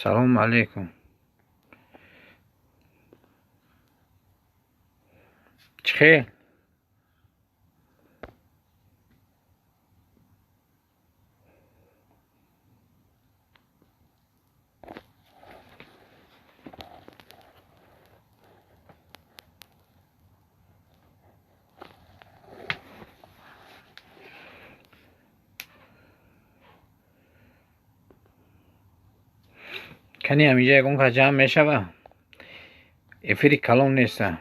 Assalomu alaykum. Chiqing. کنی همینجا یکون که جمع میشه افری کلام نیسته.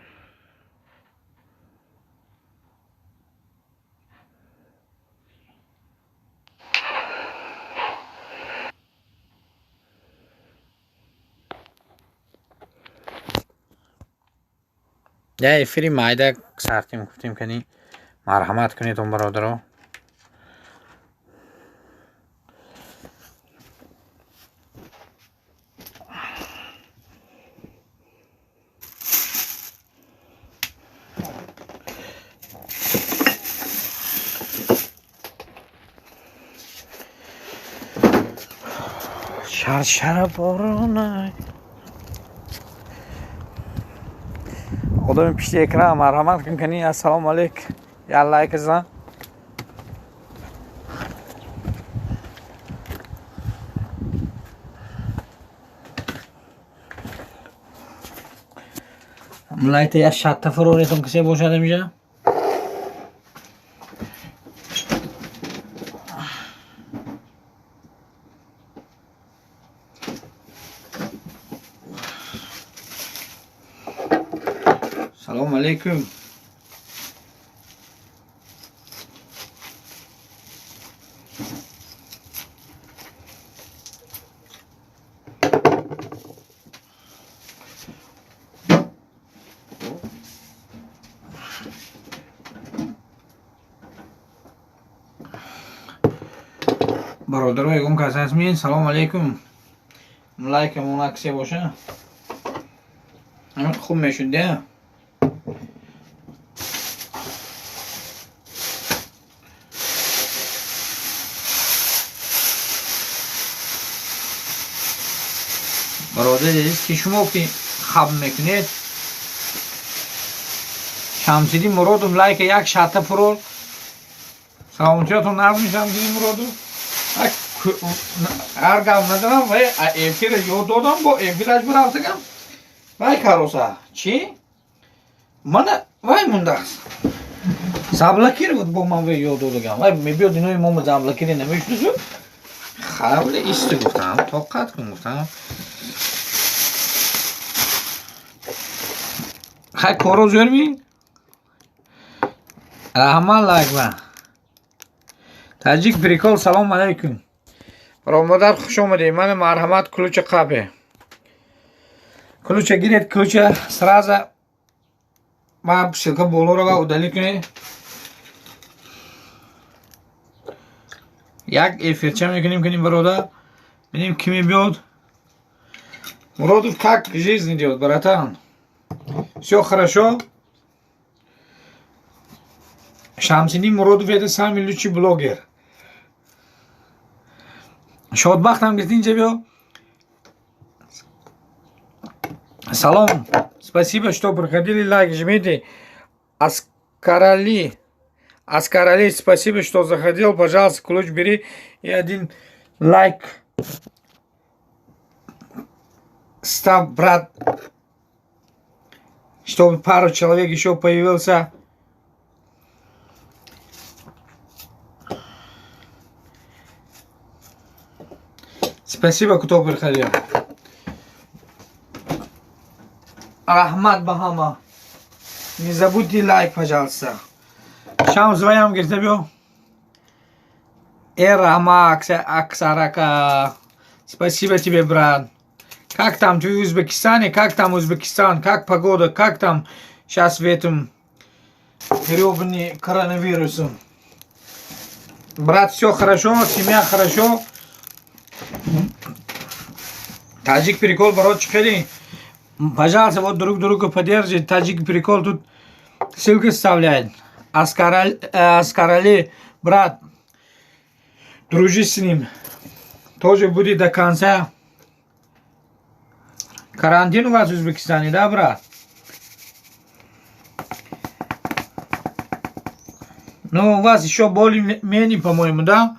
یا افری مایده سرتیم گفتیم کنی مرحمت کنید اون برادرو. شرشر بارونه آدم پیش اکرام مرحمت کن کنی. السلام علیکم. یا لایک زن. ملایت یا شات فرونی تون کسی بوشاده میشه. سلام علیکم. برادرای گم کسی هستین. سلام علیکم. لایک مون کسی باشه همین خوب میشده. برادر دیدید که شما وقتی خواب میکنید شمسیدی مرادم لایک یک شاته فرور سلامتیاتون نرم شمسیدی مرادم هر گام ندارم و افیر یاد دادم با افیرش برفتگم وای کاروسا چی؟ من وای مونده است زبلکیر بود با من وی یاد دادم وای میبیاد اینوی ما زبلکیری نمیشنوزو خیلی ایستی گفتم طاقت کن گفتم خیلی کارو زور بین رحمان لایک تاجیک پریکال. سلام علیکم. برامدار خوش آمدید. من مرحمت کلوچ قابه کلوچ گیرید کلوچ سرازه ما شلکه بولو رو ادالی کنید. یک افیرچه میکنیم کنیم برادر ببینیم کی میبیاد. مرادов как жизнь идет братан? Все хорошо? Шамсини Муродов это самый лучший блогер. Шодбахт нам говорит, инжа салам. Спасибо, что проходили, лайк жмите. Аскарали, спасибо, что заходил. Пожалуйста, ключ бери и один лайк. Став, брат, чтобы пару человек еще появился. Спасибо, кто приходил. Рахмат Бахама. Не забудьте лайк, пожалуйста. Шам звоям, говорит, забил. Рахма Аксарака. Спасибо тебе, брат. Как там ты в Узбекистане? Как там Узбекистан? Как погода? Как там сейчас в этом гребаный коронавирусом? Брат, все хорошо, семья хорошо. Таджик прикол, брат, чекали. Пожалуйста, вот друг друга поддержите. Таджик прикол тут ссылка вставляет. Аскарали, брат, дружи с ним. Тоже будет до конца. Карантин у вас в Узбекистане, да, брат? Ну, у вас еще более-менее, по-моему, да?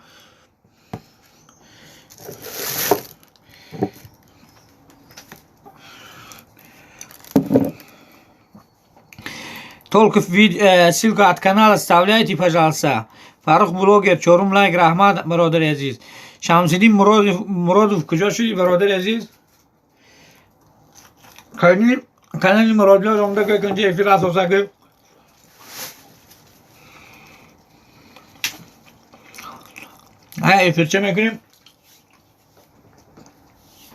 Только ссылку от канала оставляйте, пожалуйста. Фарух блогер, Чорум лайк, рахмат, бародар азиз. Шамсиддин Муродов, кужо шуди, бародар азиз? Канали Муродlar onda önce efir asosakı. Ha, efirçe mekunum.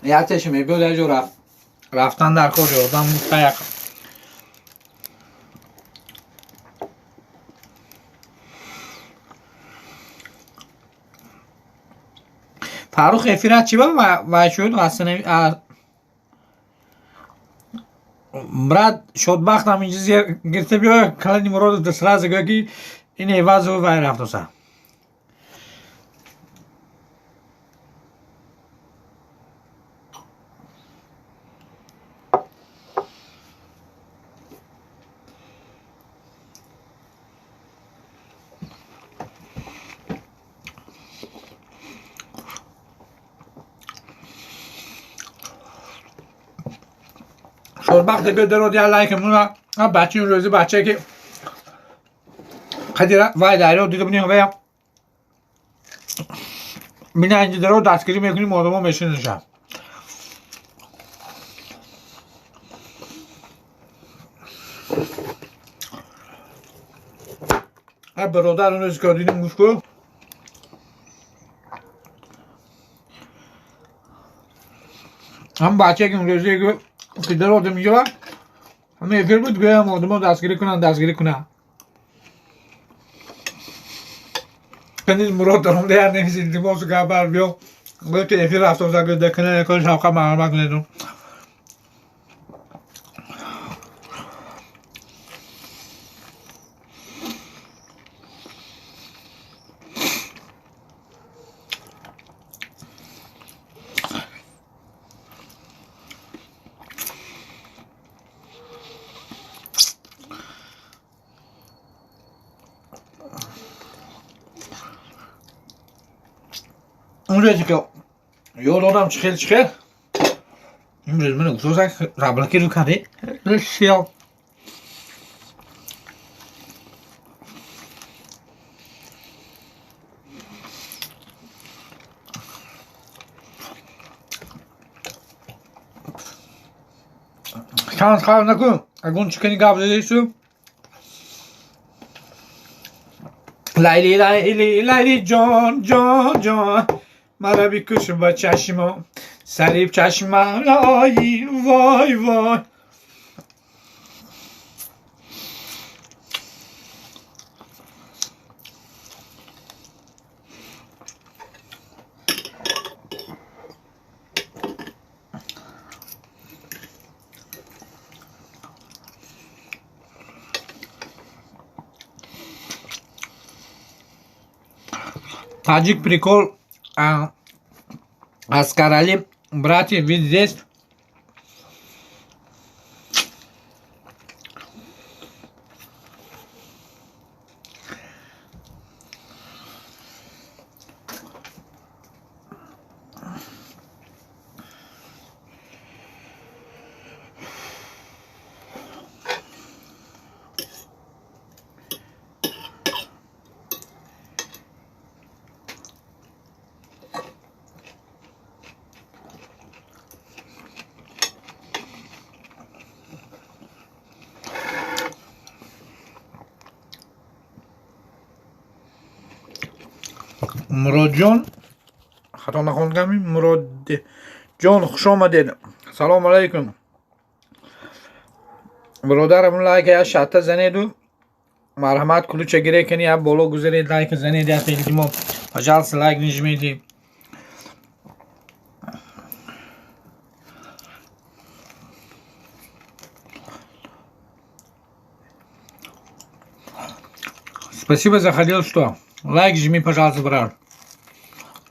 Ya teşime böyle jo raftan dar koruyor. Oradan mutlayak. Faruk efirat çiba ve şuydu aslında брат шодбахтам инҷизе гирфта биё калани муродов сразу гӯё ки ин эвазу вай рафтоса شوربخت گدرو دیا لایک مونا بچه‌ی روزی بچه که خدیره وای دایره دیدم ببینیم ویا مینا اینجا درو دستگیری میکنیم آدما میشینشن برادر اون روز که دیدیم گوش کن هم بچه که اون روزی که در آدم اینجا با همه افیر بود گویم آدم ها دستگیری کنن کنید مراد دارم دیگر نمیزید دیماسو که بر بیا باید که افیر رفتم زگر دکنه نکنه شاقه معلومه کنید اونجایی که یاد آدم چخیل این روز من اکسوزک رابلکی رو کرده رشیل شانس خواهد نکن اگه اون چکنی قبل دیشو لیلی جان مرا بیکش با چشم سریب چشم وای Таджик прикол Аскарали, братья, ведь здесь مراد جان خطا نخوندم مراد جان خوش آمدید سلام علیکم برادرم لایک شات زنید و مرحمت کلوچه گیره کنی اب بالا گذارید لایک زنید یا خیلی ما پجالس لایک نجمیدی Спасибо, заходил, что? Лайк жми, пожалуйста, брат.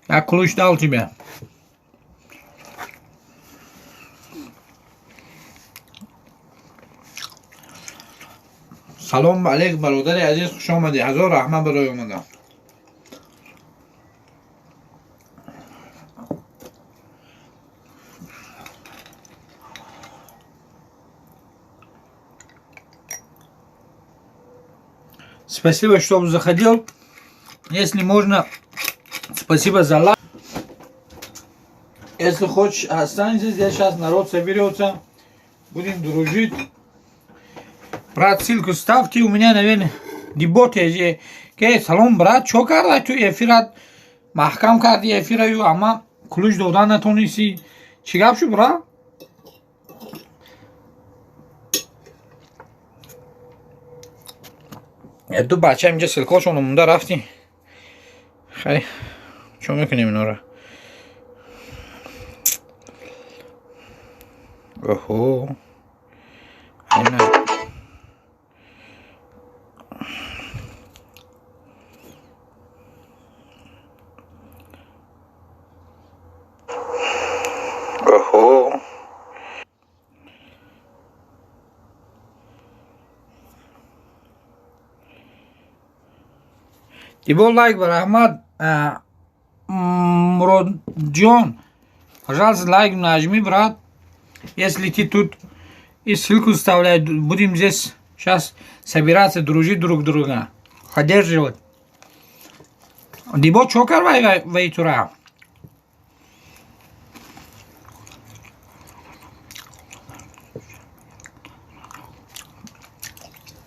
Я ключ дал тебе. салом алейк бародари азиз, хуш омадӣ. Ҳазор раҳмат барои омадан. Спасибо, что заходил. Если можно, спасибо за лайк. Если хочешь, останься здесь. Сейчас народ соберется. Будем дружить. Брат, ссылку ставьте. У меня, наверное, дебот есть. Салом, брат. Что карда ту эфират? Махкам карди эфираю. Ама ключ додан натониси. Чи гап шу, брат? ду бача инҷа силкошону мунда рафтӣ. Хай, чо мекунем инора? Оҳо. Оҳо. Дибо лайк бар Ахмад Муродҷон. Пожалуйста, лайк нажми, брат. Если ты тут и ссылку вставляй, будем здесь сейчас собираться, дружить друг друга, поддерживать. Дибо чо карвай вейтура?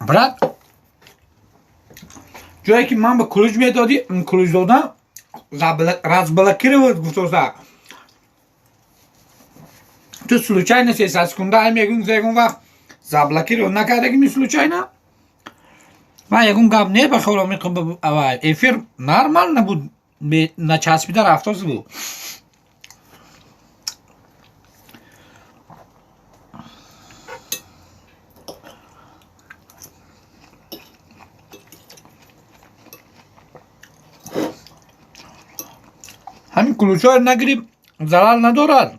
Брат, جایی که من به کلوچ میدادی کلوچ دادم разблокировать گفتوزا تو случайно се секунда мегун зегун вақт заблокировать накардагими случайно ва ягун гап не бахола мекум ава эфир нормально буд начаспида рафтоз буд ҳамин кулучҳоро нагириб зарар надорад.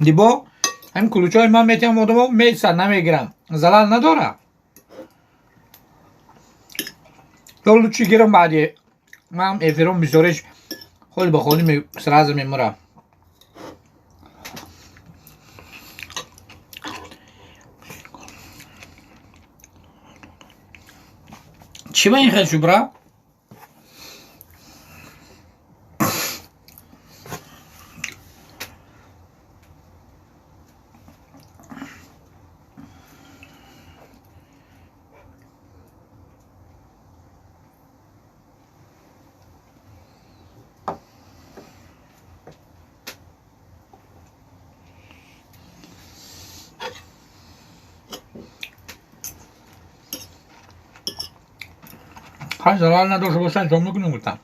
Дибо ҳамин кулучҳои ман метавонам одамо меса намегирам, зарар надорад. то лучше гирам баъди ман эфиром бисёриш холи ба холи сразу мемурам. чӣ ба ин хел шубра? зарар надошта бошад ҷо мекунем гуфтам.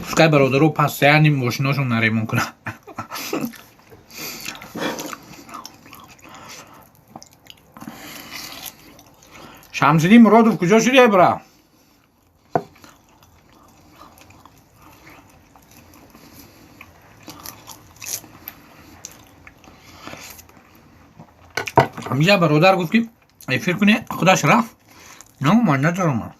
пускай бародаро постоянно мошинашон ремонт кунад. шамсиддин муродов куҷо шудӣ бра? ҳамиҷа бародар гуфт ки эфир куне, худаш рафт. Ну, ман надорам.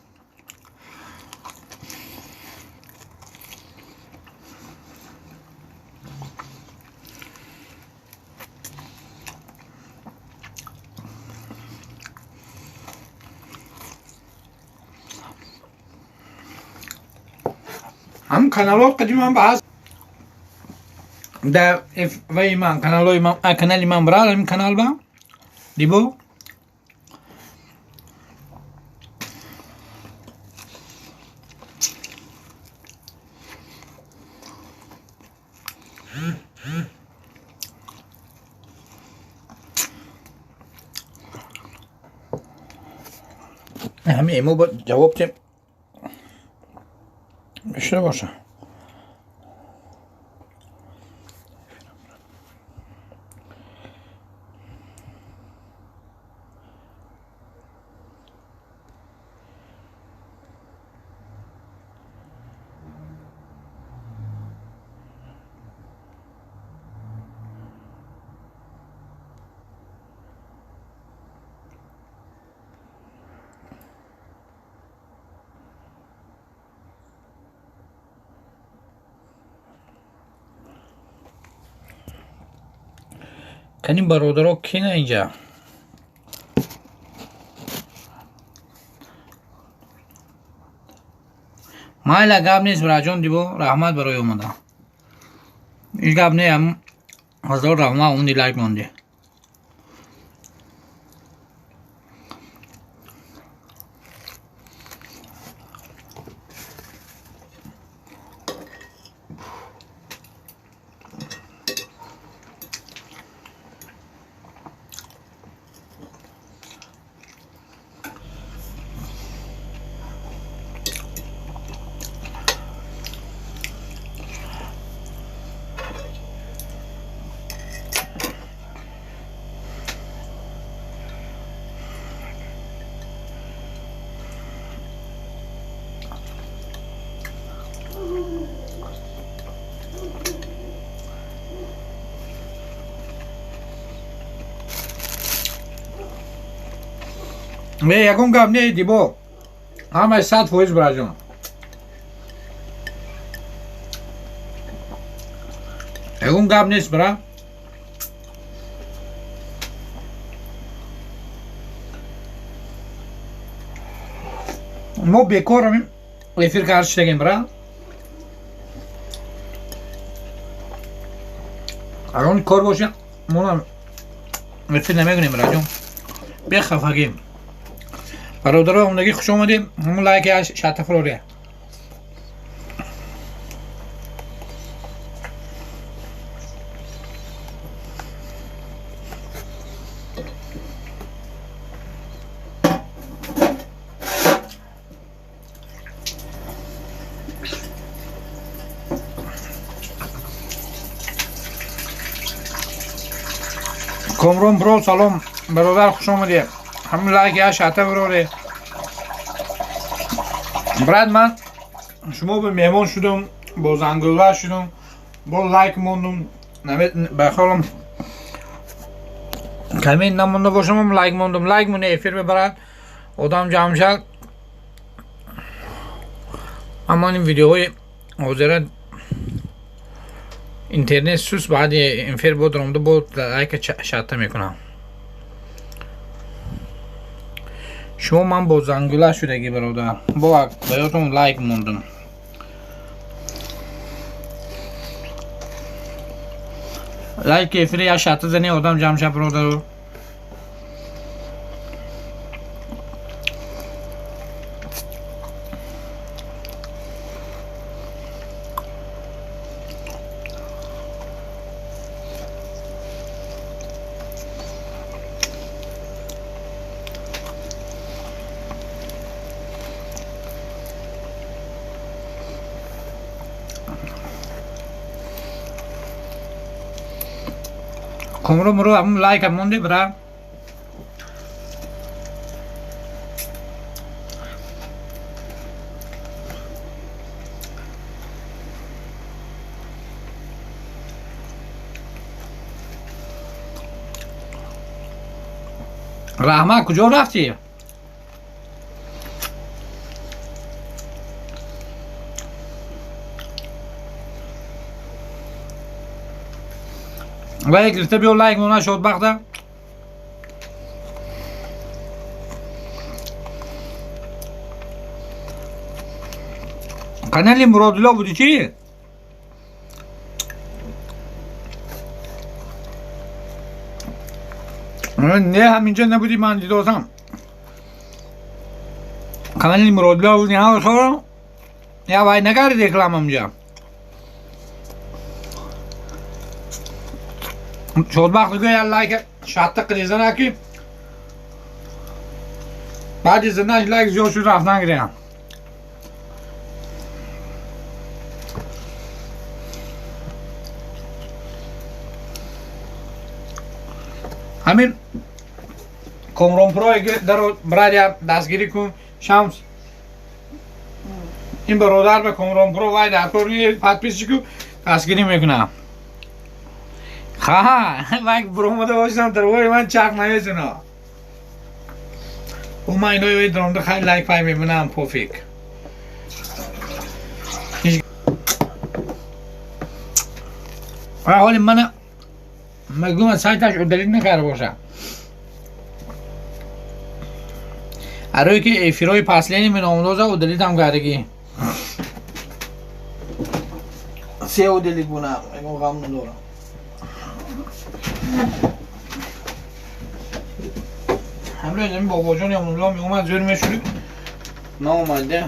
ҳам каналот қадиман баъз дар ваи ман канали ман брал ҳамин канал ба дибо ҳамин эмо ба ҷавоб тем дошта боша. کنیم برادرها کی نه اینجا مایلا گاب نیست برای جان دیبو رحمت برای اومده این گاب نه هم هزار رحمت اون لایک مونده نه یکون گاب نه دیبو همه 100% برای جان یکون گاب نیست برای ما بیکار همین افیر کارش تگیم برای اون کار باشه ما افیر نمیگنیم برای جان بخفگیم برادرها اومدگی خوش اومدیم همون لایک شات فروریه کامرون برو سلام برادر خوش اومدی همون لایک شات فروریه براد من شما به مهمان شدم با زنگوله شدم با لایک موندم بخوام کمی نمونده باشم هم لایک موندم لایک مونه افیر ببرد آدم جمع شد اما این ویدیوهای حاضره اینترنت سوس بعد افیر بود رمده بود لایک شاته میکنم شما من با زنگوله شدگی برادر با براتون لایک موندم لایک افری یا شات زنی آدم جمع شد برادر کامرو مرو هم لایک هم مونده برا رحمت کجا رفتی؟ لایک گرفته بیو لایک مونه شد بخته کانالی مرادولا بودی چی؟ نه همینجا نبودی من دیدم کانالی مرادولا بودی ها خورم یا وای نگاری دیکلام همجا شد بخت گویا لایک شاته قریزه نکی بعد زنش لایک جو شد رفتن گریم همین کامرون پروی در برای دستگیری کن شمس این برادر به کامرون پرو وای در کاری پادپیش کو دستگیری میکنم ها لایک برامده باشم در وای من چاق نمیزنه او من اینو درام خیلی لایک پای میبینم پوفیک حالی من مگم سایتش دلیل نکرده باشه هرایی که افیرای پسلینی من آمدازه و دلیل هم کردگی سه و دلیل بونه اگه غم ندارم همه این بابا جان یا مولا می اومد زور میشوری نه اومده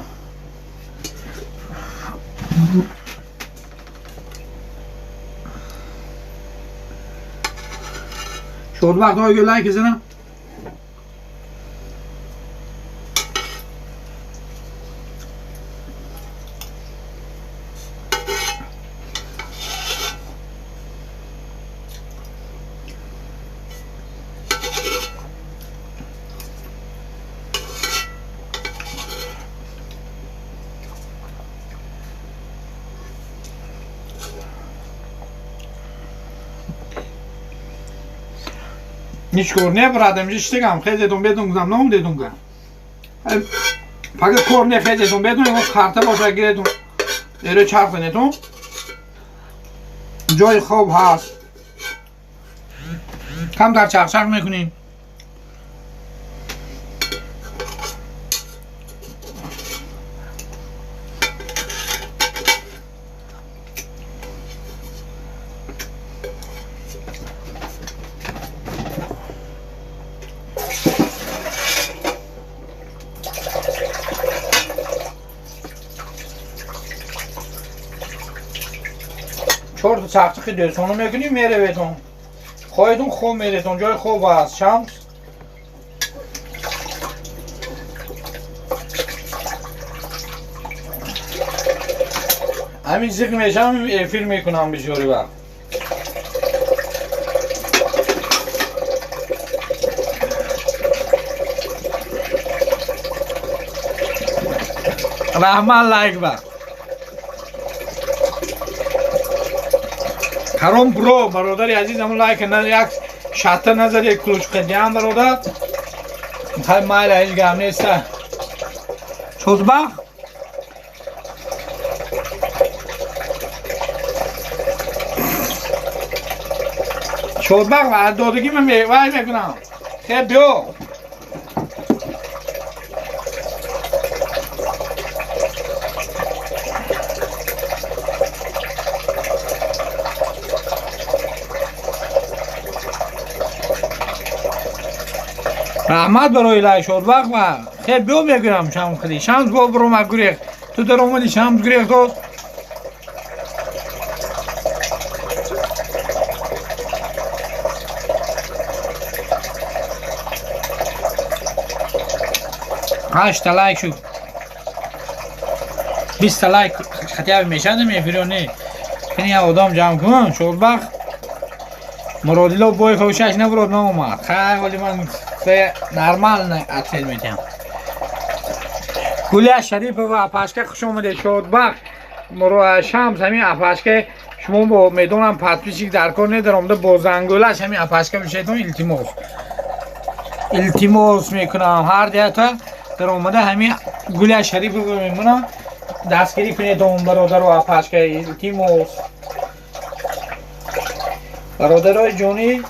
شد وقت های لایک بزنم Nici cornea bradem și știgam, heze don bedun gam nu de dunga. Facă cornea heze don bedun o carta boşa gire dun. Ere çarpı ne ton? Joy خوب هست. کم در چرچر میکنیم. چهار تا چخچخی دیرتون رو میکنیم میره بهتون خواهیدون خوب میرهتون جای خوب هست شمس همین زیق میشم فیلم میکنم بجوری وقت رحمان لایک با کرم برو برادر عزیزم لایک نه یک شاته نظر یک کلوچ قدیم برادر میخوای مایل هیچ گم نیست شوزبخ شوزبخ و دادگی من وای میکنم خیلی بیو رحمت برای لای شد وقت و خیلی بیو میگیرم شام خیلی شمس با برو مگریخ تو در اومدی شمس گریخ تو هشت لایک شد 20 لایک خطیاب میشه نمیفیرو نه کنی آدم جمع کن شد وقت مرادیلا بای خوشش نبرد نامد خیلی من نرمال نه اتفیل میتیم گوله شریف و اپاشکه خوش اومده شد بخ مرو شمس همین اپاشکه شما با میدونم پتپیشی در کار ندارم ده با زنگولش همین اپاشکه بشیدون التیموس میکنم هر دیتا در اومده همین گوله شریف رو میمونم دستگیری کنیدون برادر و اپاشکه التیموس برادرای جونی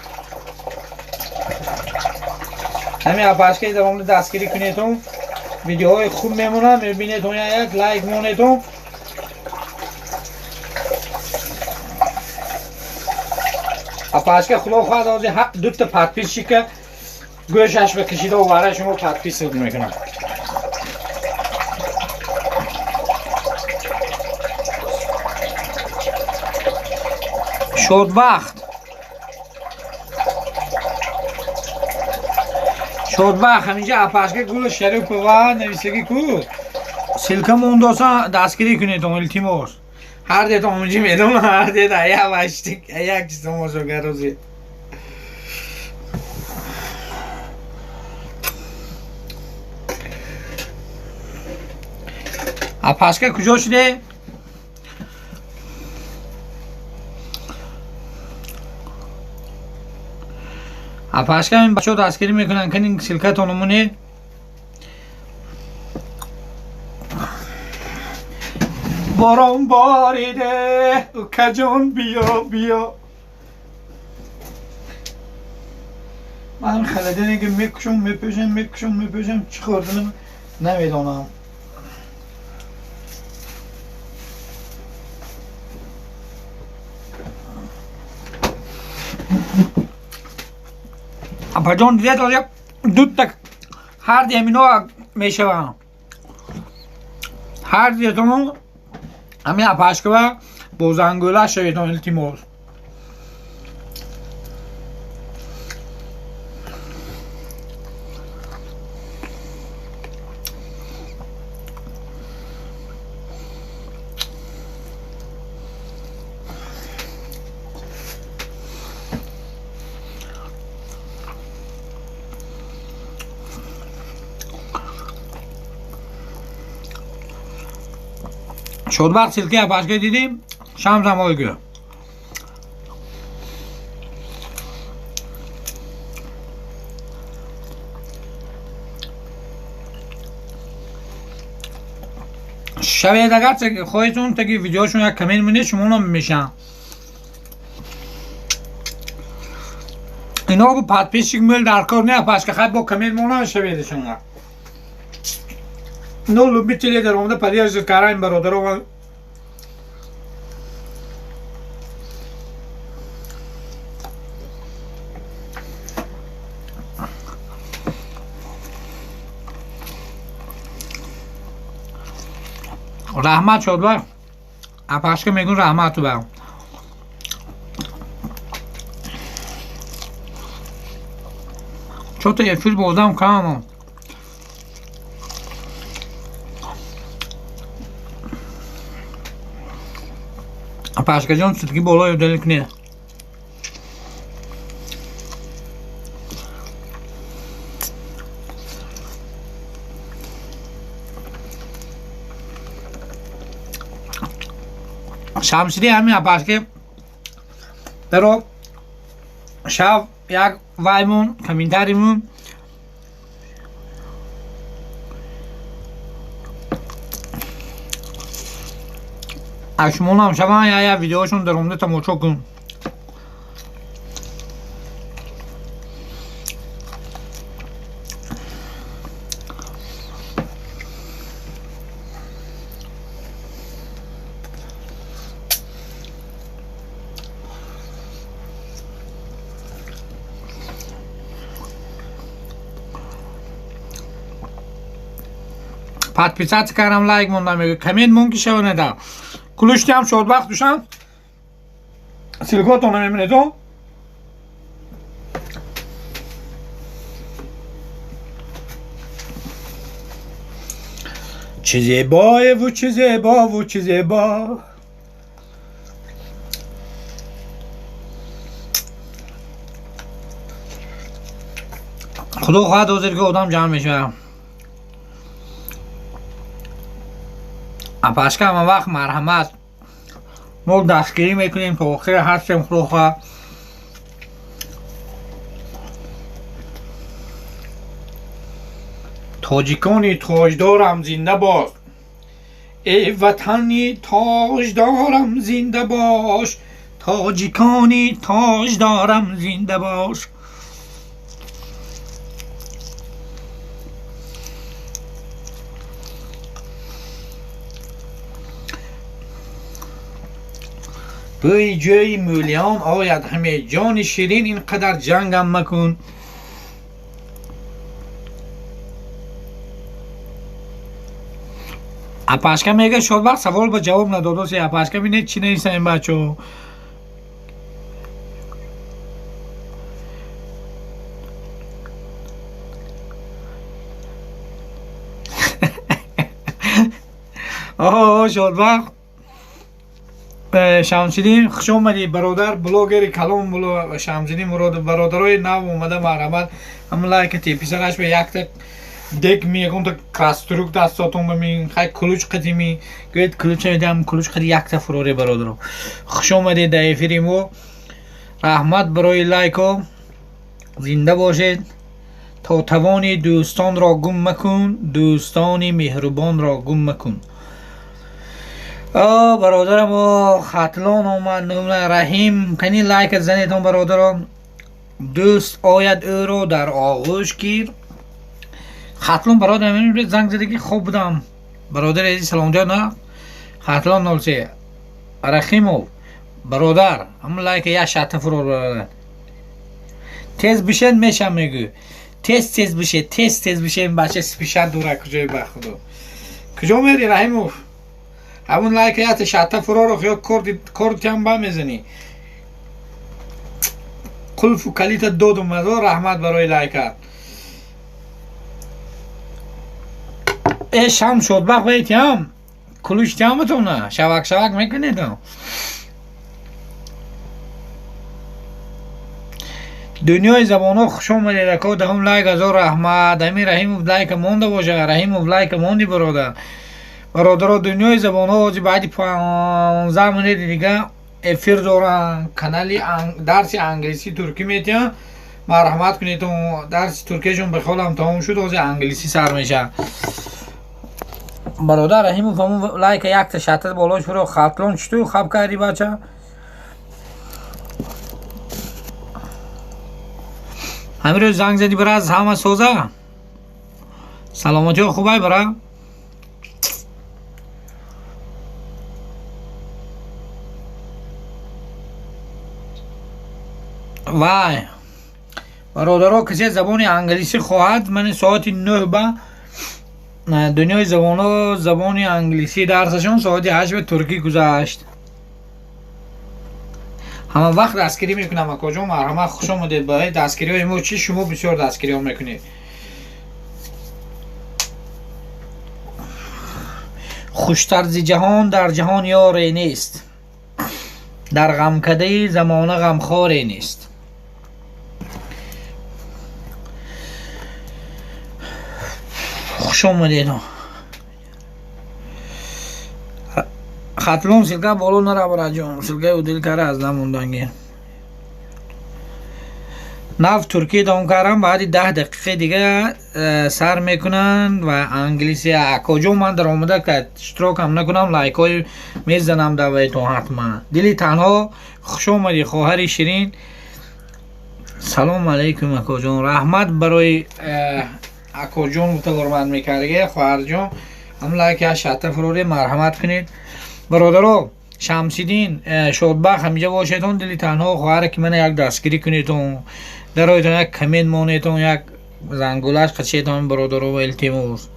همین اپاشکه در اومده دستگیری کنیدون ویدیوهای خوب میمونم میبینیدون یک لایک مونیدون اپاشکه خدا خواهد آزی دو تا پتپیشی که گوشش بکشیده و برای شما پتپیس میکنم شد وقت همینجا اپاشکه گل شریف و نویسگی کو سلکه موندوسا دستگیری کنید اون التیموس هر دیت آموزی میدون هر دیت ایا واشتیک ایا چیز موزو گروزی اپاشکه کجا شده اپاشکه این بچه ها دستگیری میکنن که این سلکه تانمونه باران باریده کجان بیا من خلدینی که میکشم چی خوردنم نمیدونم. اپا دیده داریم دود تک هر دیمینو میشه هر دیتونو همین اپاشکه و بوزنگوله شویدون التیمور شد وقت سلکه اپاشکه دیدیم شام زمانی گه شبیه دگر خواهیتون تاکی ویدیوشون یک کمین منید شما هم میشن اینا با پد پیشی میل در کار نه اپاشکه خواهی با کمین مونم شبیه دشون نو لوبی چلی در اومده پدی از کارین برادر و رحمت شد بر اپاشکه میگون رحمت تو برم چون تا یه فیل بودم کامم اپاشکه جان سیدکی بالای دلیک نیه شمشیری همین اپاشکه درو شب یک وایمون کمینتریمون اشمون هم شبان یا ویدیوشون در اومده تماشا کن پد پیچت کردم لایک موندم میگه کمین مون که شونه دا کلوشتی هم شد وقت دوشم سیلکاتون میمونه تو چه زیباه و چه زیبا و چه زیبا خدا خواهد حاضر که آدم جمع میشه اپاشکه همه وقت مرحمت ما دستگیری میکنیم تا آخر هستیم خدا تاجیکانی تاجدارم زنده باش ای وطنی تاجدارم زنده باش تاجیکانی تاجدارم زنده باش بوی جوی مولیان آید همه جان شیرین اینقدر جنگم مکن اپاشکه میگه شد وقت سوال با جواب نداده سی اپاشکه بینید چی نیستن این بچه آه شد وقت شمسیدین خوش اومدی برادر بلوگر کلام بلو شمسیدین مراد برادرای نو اومده مرحمت هم لایک تیپی سرش به یک تک دک میگم تا کراستروک دستاتون ببین خیلی کلوچ قدیمی گوید کلوچ میدم کلوچ قدی یک تا فروری برادر خوش اومدی در افریمو رحمت برای لایکو زنده باشید تا توانی دوستان را گم مکن دوستانی مهربان را گم مکن برادرم خطلان اومد نمونه رحیم کنی لایک زنیتون برادرم دوست آید او را در آغوش گیر. خطلون برادر من زنگ زده که خوب بودم برادر عزیز سلام جان. نه خطلون 03 رخیمو برادر هم لایک یا شات فرور برادر تیز بشن میشم میگو تیز بشه تیز بشه این بچه سپیشن دوره کجای بخدو کجا میری رحیمو همون لایک یا شات فرور رو خیال کرد کم با میزنی قلف و کلیت دودم مزار رحمت برای لایکات. شام شد بخ بیتیم کلوش تیامتون نه شوک میکنید. دنیای زبانو خوش آمدید که دهم لایک از رحمت امی رحیم لایک مونده باشه رحیم لایک موندی برادر دنیای زبانو از بعد 15 منت دیگه افیر دارن کانالی درس انگلیسی ترکی میتیم مرحمت کنید و درس ترکیشون بخوالم تمام شد از انگلیسی سر میشه برادر رحیم فهمون لایک یک تا شتت بالاش برو خطلون چطور خواب کردی بچه همین روز زنگ زدی برای از همه سوزه سلامتی و خوبه برای وای برادرها کسی زبان انگلیسی خواهد من ساعت 9 به دنیای زبان انگلیسی درسشون ساعت 8 به ترکی گذاشت همه وقت دستگیری میکنم کجا مرحمت خوش آمدید باید دستگیری های ما چی شما بسیار دستگیری ها میکنید خوشتر ز جهان در جهان یاری نیست در غمکده زمانه غمخواری نیست. خوش آمدید خطلون سلگه بالو نره برای جان سلگه او دل کاره از نموندنگی نفت ترکی دام کارم بعد 10 دقیقه دیگه سر میکنن و انگلیسی کجا من در آمده که اشتراک هم نکنم لایک های میزنم دوایتون حتما. دلی تنها خوش آمدی خواهر شیرین سلام علیکم اکو جون رحمت برای اکو جون متقربان میکرده خواهر جون هم لایک شات فروری مرحمت کنید برادرو شمسیدین شادبخ همیجا باشیدون دلی تنها خواهر که من یک دستگیری کنیدون در ایتون یک کمین مونیتون یک زنگولاش قچیتون برادرو و التیموز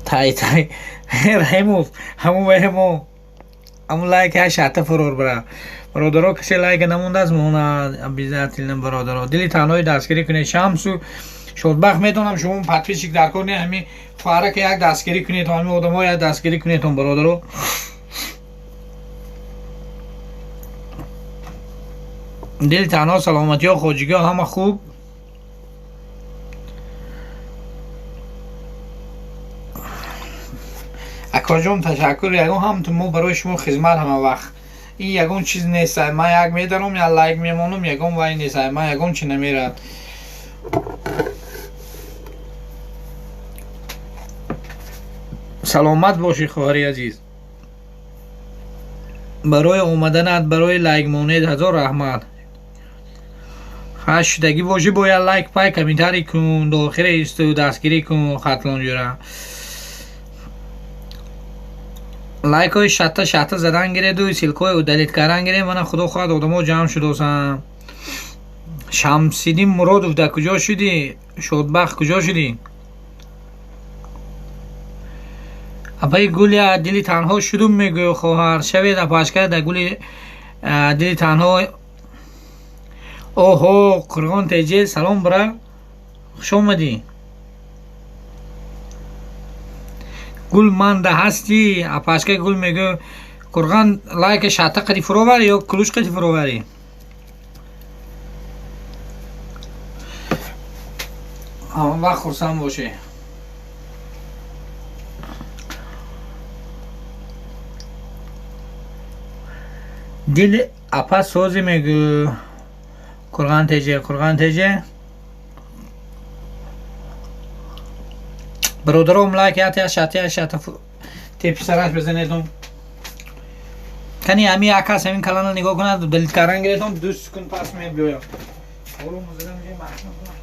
تای رحیموف همون لایک شات فرور برادرو کسی لایک نمونده از مونا بیزاتیلن برادرو دلی تنهای دستگیری کنید شمسو شادبخ میتونم شما پتویشک در کنید همین خواهره که یک دستگیری کنید همین آدم ها یک دستگیری کنید برادرو دل تنها سلامتی ها خوجگی ها همه خوب اکاجون تشکر یکون هم تو ما برای شما خدمت همه وقت این یکون چیز نیست من یک میدارم یا لایک میمونم یکون وای نیست من یکون چی نمیرد سلامت باشی خواهری عزیز برای اومدنت برای لایک مونید هزار رحمت خشدگی باشی باید لایک پای کمیتاری کن داخل ایستو دستگیری کن خطلان جوره لایک های شتا زدن گیره دوی سیلک های دلیت کردن گیره من خدا خواهد آدم ها جمع شده سم شمسیدی مرادوف در کجا شدی شادبخ کجا شدی اپای گولی دلی تنها شدم میگو خواهر شوی در پاشکر در گولی دلی تنها اوهو قرغان تیجه سلام برا خوش آمدی گل منده هستی اپاشکر گل میگو قرغان لایک شاته قدی فرو بری یا کلوش قدی فرو بری همه وقت خورسان باشه دل اپا سوزی میگو قرغان تیجه برادرم لایک یا شاته تیپی سرش بزنیدم کنی همی عکس همین کانال نگاه کنه دلیت کردن گرفتم 2 سکند پس می بیایم اولو مزدم یه محکم کنم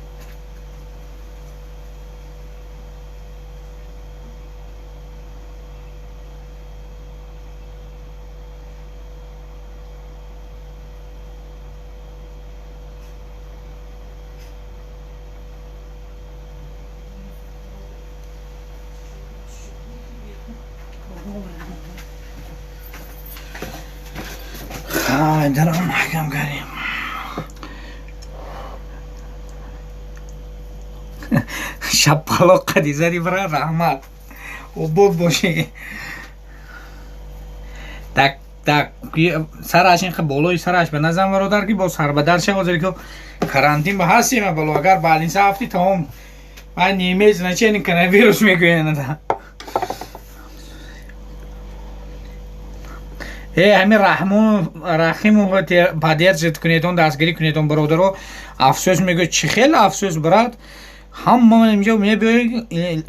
درم محکم کردیم شپالا قدی زدی برای رحمت و بود باشه تک تک سرش این بالای سرش به نظر برادر که با سر به در شد که کرانتین به هستیم بالا اگر بعد این هفته تمام من نیمیز نچه این کنه ویروس میگوینه همین رحیم و پدر زد کنیتون دستگیری کنیتون برادرو افسوس میگه چی خیلی افسوس برات هم من اینجا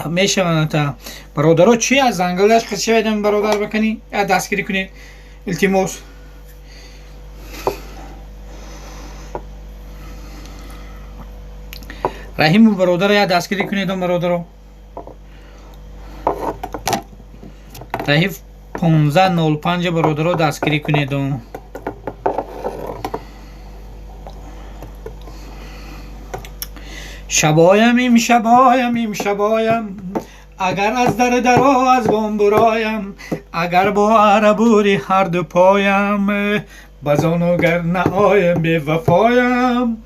میشه تا برادرو چی از زنگلش خدشه بدم برادر بکنی یا دستگیری کنید التماس رحیم و برادر یا دستگیری کنیتون برادرو رحیم 1505 برادرو دستگیری کنید شبایم شبایم اگر از در از بام برایم اگر با عربوری هر دو پایم بزانو گر نآیم به وفایم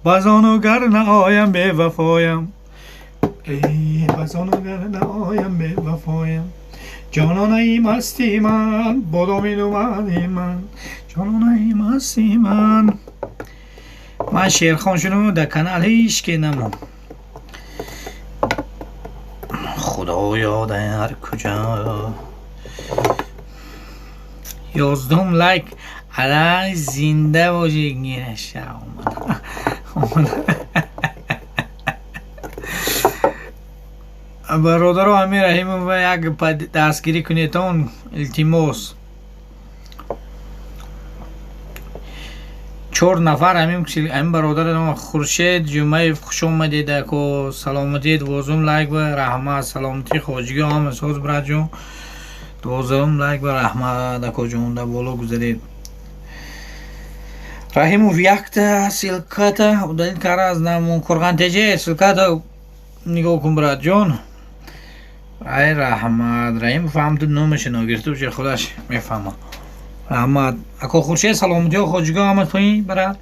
بزانو گر نآیم به وفایم ای بزانو گر نآیم به وفایم جانانه مستی من بادامی دومدی من جانانه مستی من شیرخان شنو در کانال هیچ که نمون خدایا در کجا 11 لایک الان زنده باشی گیرش برادر امیر رحیم و یک دستگیری کنیتون التماس 4 نفر همین برادر خورشید جمعه خوش اومدید که سلامتی 12 لایک و رحمت سلامتی خوشگی هم سوز برات جون 12 لایک و رحمت که جون در بالا گذارید رحیم و یک سلکت دلیل کار از نمون کرغان تجه سلکت نگاه کن برات جون ای رحمت رحیم فهمت نومش نگرفته بشه خودش میفهمه رحمت اکو خورشید سلامتی و خوشگاه آمد پایین برات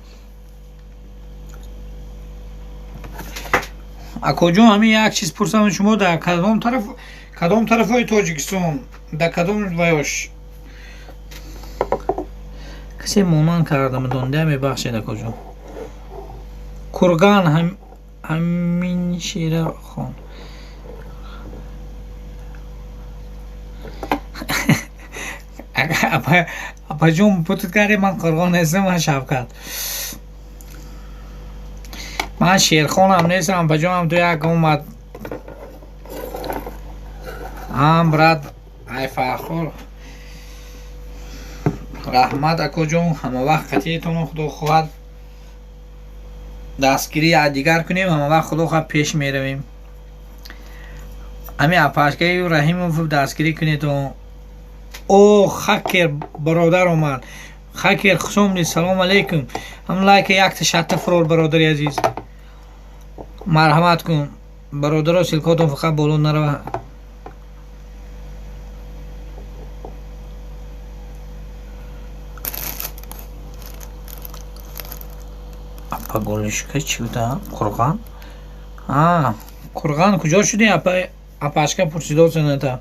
اکو جون همین یک چیز پرسم شما در کدام طرف های تاجیکستان در کدام ویاش کسی مونان کردم دونده میبخشید اکو جون کرگان همین شیره خون اپا جون بودت کاری من قرغان هستم من شفقت من شیرخون هم نیستم اپا جون هم تو یک اومد هم براد ای فخور رحمت اکو جون همه وقت قطعیتون خدا خواهد دستگیری دیگر کنیم همه وقت خدا خواهد پیش می رویم همین اپاشگاه رحیم رو دستگیری کنید و او خکر برادر اومد خکر خصوم دی سلام علیکم هم لایک یک تشت فرور برادری عزیز مرحمت کن برادر و سلکاتون فقط بولون نروه اپا گلشکه چی بوده؟ کرغان؟ کرغان کجا شدی؟ اپاشگاه پرسیدو سنتا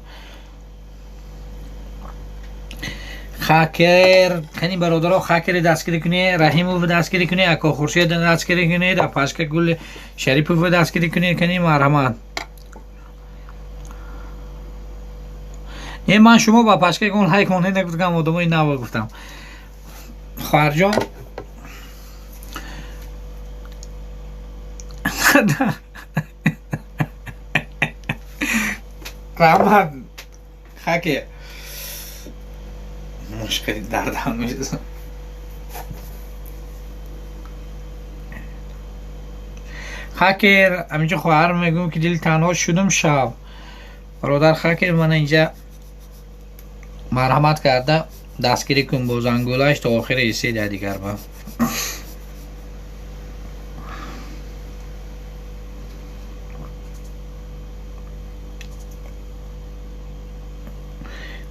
خاکر کنی برادرها خاکر دستگیری کنی رحیم رو دستگیری کنی اکا خورشید دستگیری کنی در پاشکه گل شریف رو دستگیری کنی کنی مرحمت نه من شما با پاشکه گل های کنه نگفتم آدمای نوا گفتم خارجا رحمت خاکر مشکلی دردم میزن. خاکر همینجا خواهرم میگم که دل تنها شدم شب. برادر خاکر من اینجا مرحمت کرده دستگیری کن با زنگولش تا آخر ایسی ده دیگر با.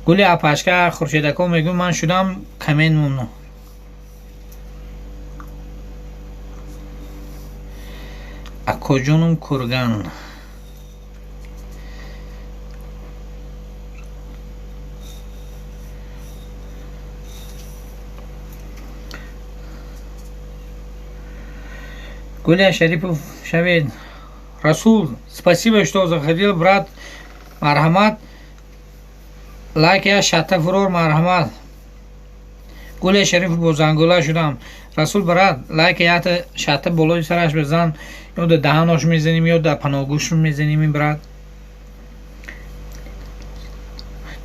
گلی اپشکر خورشیدکو میگم من شدم کمین مونو. اکو جونم کرگان. گلی شریف شوید. رسول спасибо что заходил брат, مرحمت. لایک یا شات فرور مرحمت. گل شریف با زنگوله شدم. رسول برات لایک یا شات بالای سرش بزن یا در دهانش میزنیم یا در پناهگوش میزنیم این برات.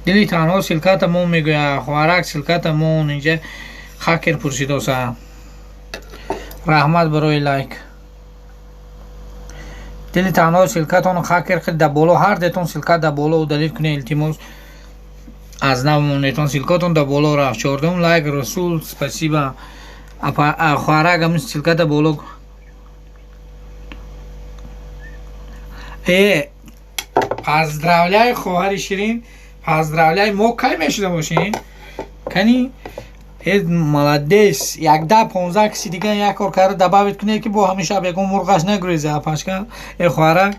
دلی تنها سلکاتمون میگوید خوارک سلکاتمون اینجا خاکر پرسیدوسا. رحمت برای لایک. دلی تنها سلکاتون خاکر خود در بالا هر دتون سلکات در بالا و دلیل کنه التماس از نمونتون سلکاتون در بالا رفت. 14 لایک رسول спасибо. خوارک هم سلکات در بالا. поздравляю خواهر شیرین. поздравляю ما کی میشده باشین کنی молодец. 10-15 کسی دیگه یک کار کرده دباوت کنه که با همیشه بگم مرغش نگریزه. اپاشکا خوارک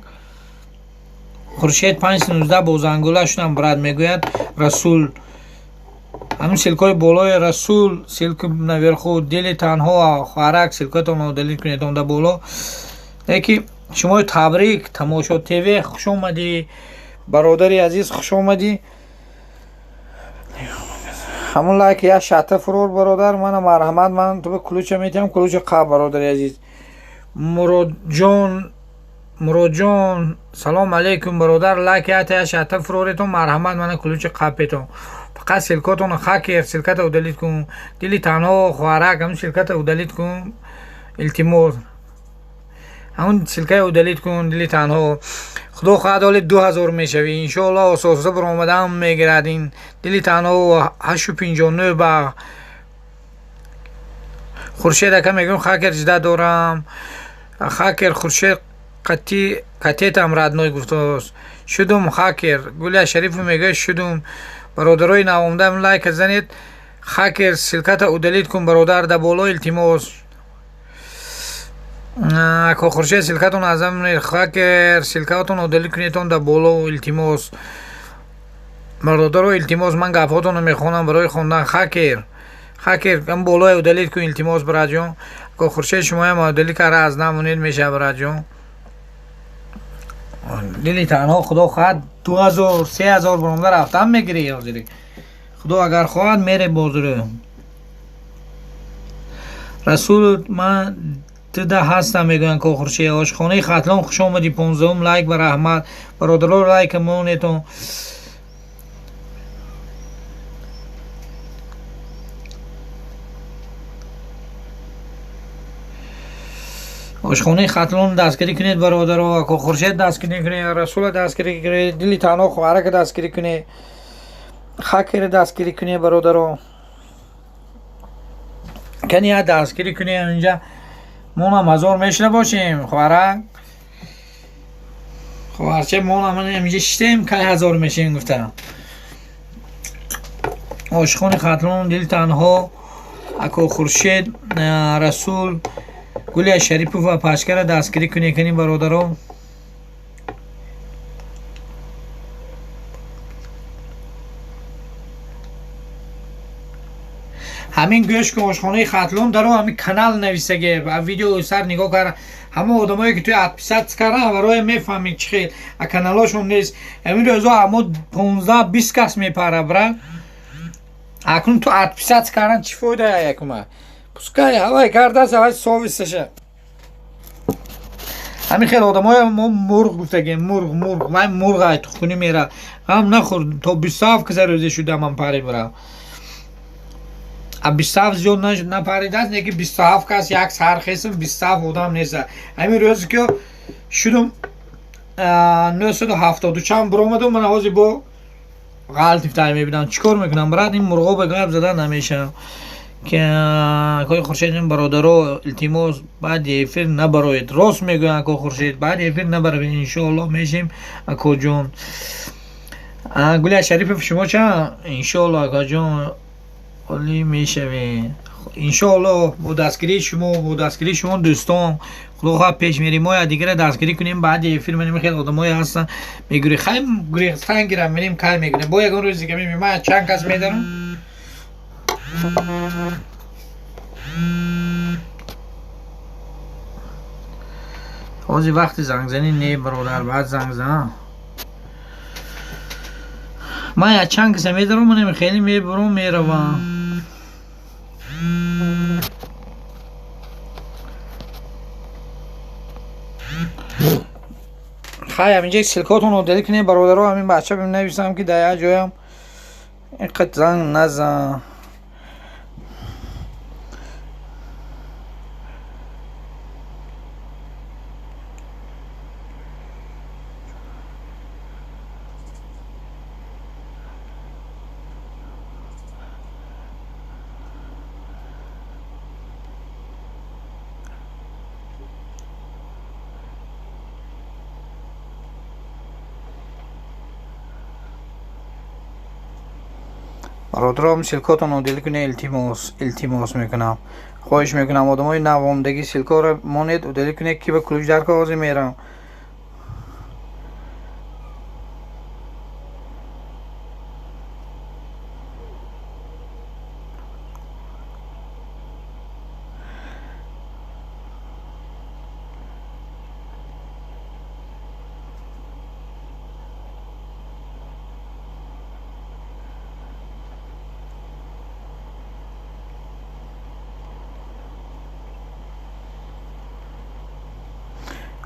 خورشید 519 با زنگوله شدم برات میگوید رسول همین سلکای بالای رسول سلک نویرخو دل تنها خوارک سلکاتون دلیل کنید اون در بالا. یکی شما تبریک تماشا تیوی خوش اومدی برادری عزیز خوش اومدی. همون لایک یا شات فرور برادر من مرحمت. من تو به کلوچه میتیم کلوچ قاب برادری عزیز. مراد جان سلام علیکم برادر. لایک یا شات فرورتون مرحمت. من کلوچ قابتون فقط سلکاتون خاکر سلکات او دلیت کن. دلی تنها خوارک هم سلکات او دلیت کن التماس همون سلکه او دلیت کن. دلی تنها خدا خواهد حال 2000 میشوی انشاءالله. اساسه بر آمدم میگردین. دلی تنها 859 با خورشید اکا میگم خاکر جدا دارم. خاکر خورشید قطیت هم ردنای گفته شدم. خاکر گلی شریف میگه شدم. برادرای نوامدم لایک زنید. خاکر سلکت او دلیت کن برادر در بالا التماس. اکو خورشید سلکتون ازم خاکر سلکتون او دلیت کنیتون در بالا التماس. برادرای التماس من گفاتون میخونم برای خوندن. خاکر هم بالا او دلیت کن التماس برات جون. اکو خورشید شما هم دلیت کار از نمونید میشه برات جون. دلی تنها خدا خواهد 2000-3000 برامده رفتم میگیری حاضری. خدا اگر خواهد میره بازره. رسول من تده هستم میگوین که خورشید آشخانه ختلان خوش آمدی. 15 لایک بر احمد برادرها لایک مونتون. آشخانه ختلان دستگیری کنید برادرها. که خورشید دستگیری کنید. رسول دستگیری کنید. دلی تنها خوارک دستگیری کنید. خاکر دستگیری کنید برادرها. کنی ها دستگیری کنید. اینجا ما هم 1000 میشنه باشیم خوارک. خوارچه ما هم اینجا شتیم که 1000 میشیم گفتم. آشخانه ختلان دل تنها اکو خورشید رسول گلی شریف و پاشکر دستگیری کنی کنی برادرها. همین گوش که آشخانه ختلون درو همین کانال نویسه و ویدیو سر نگاه کرد. همه آدمایی که توی ادپیسات کردن برای میفهمید چه خیلی کانالاشون نیست. همین روزا همه 15-20 کس میپره برا. اکنون تو ادپیسات کردن چی فایده یکمه؟ پسکای هوای کرده است هوای سرویسشه. همین خیلی آدمای ما مرغ گفته مرغ من مرغ های تو خونی میره هم نخور تا 27 که روزی شده من پری برم. اب 27 زیاد نپریده است، یکی 27 کس یک سرخیسم 27 آدم نیست. همین روزی که شدم 970 چند برآمدم من حاضر با غلط افتای میبینم چیکار میکنم برات این مرغا به گپ زدن نمیشه که کوی خورشید این برادرو التماس بعد افیر نبروید راست میگن کو خورشید بعد افیر نبروید ان شاء الله میشیم اکو جون گل شریف شما چه ان شاء الله اکو جون علی میشوی ان شاء الله با دستگیری شما دوستان خدا پیش میریم ما دیگه دستگیری کنیم بعد افیر میریم خیلی آدمای هستن میگوری خیلی گریختن گیرم میریم کار میکنیم با یگان روزی که میبینیم من چند کس میدارم حاضی وقتی زنگ زنی نه برادر بعد زنگ زن من یا چند کسی میدارم منیم خیلی میبرم میروم خیلی همینجا سلکاتون رو دلی کنی برادر رو همین بچه بیم نویسم که در یه جایم اینقدر زنگ نزن برادرام سلکاتون رو دلی کنی التماس میکنم خواهش میکنم آدمای نوامدگی سلکا رو مانید و دلی کنی که به کلوش در کازی میرم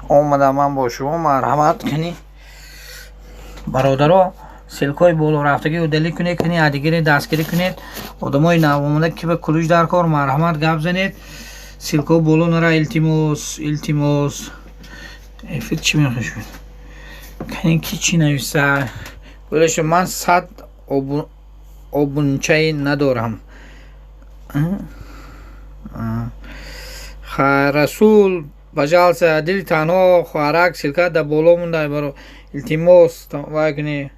اومدم من با شما مرحمت کنی برادرها سلکای بالا رفتگی و دلی کنید کنی ادیگری دستگیری کنید آدمای نوامده که به کلوش در کار مرحمت گپ زنید سلکا بالا نره التماس افید چی میخوش کنی کی چی نویسه گلش من 100 آبونچه ندارم رسول بجالس دل تنها خوارک سلکا در بالا مونده برو التماس واکنی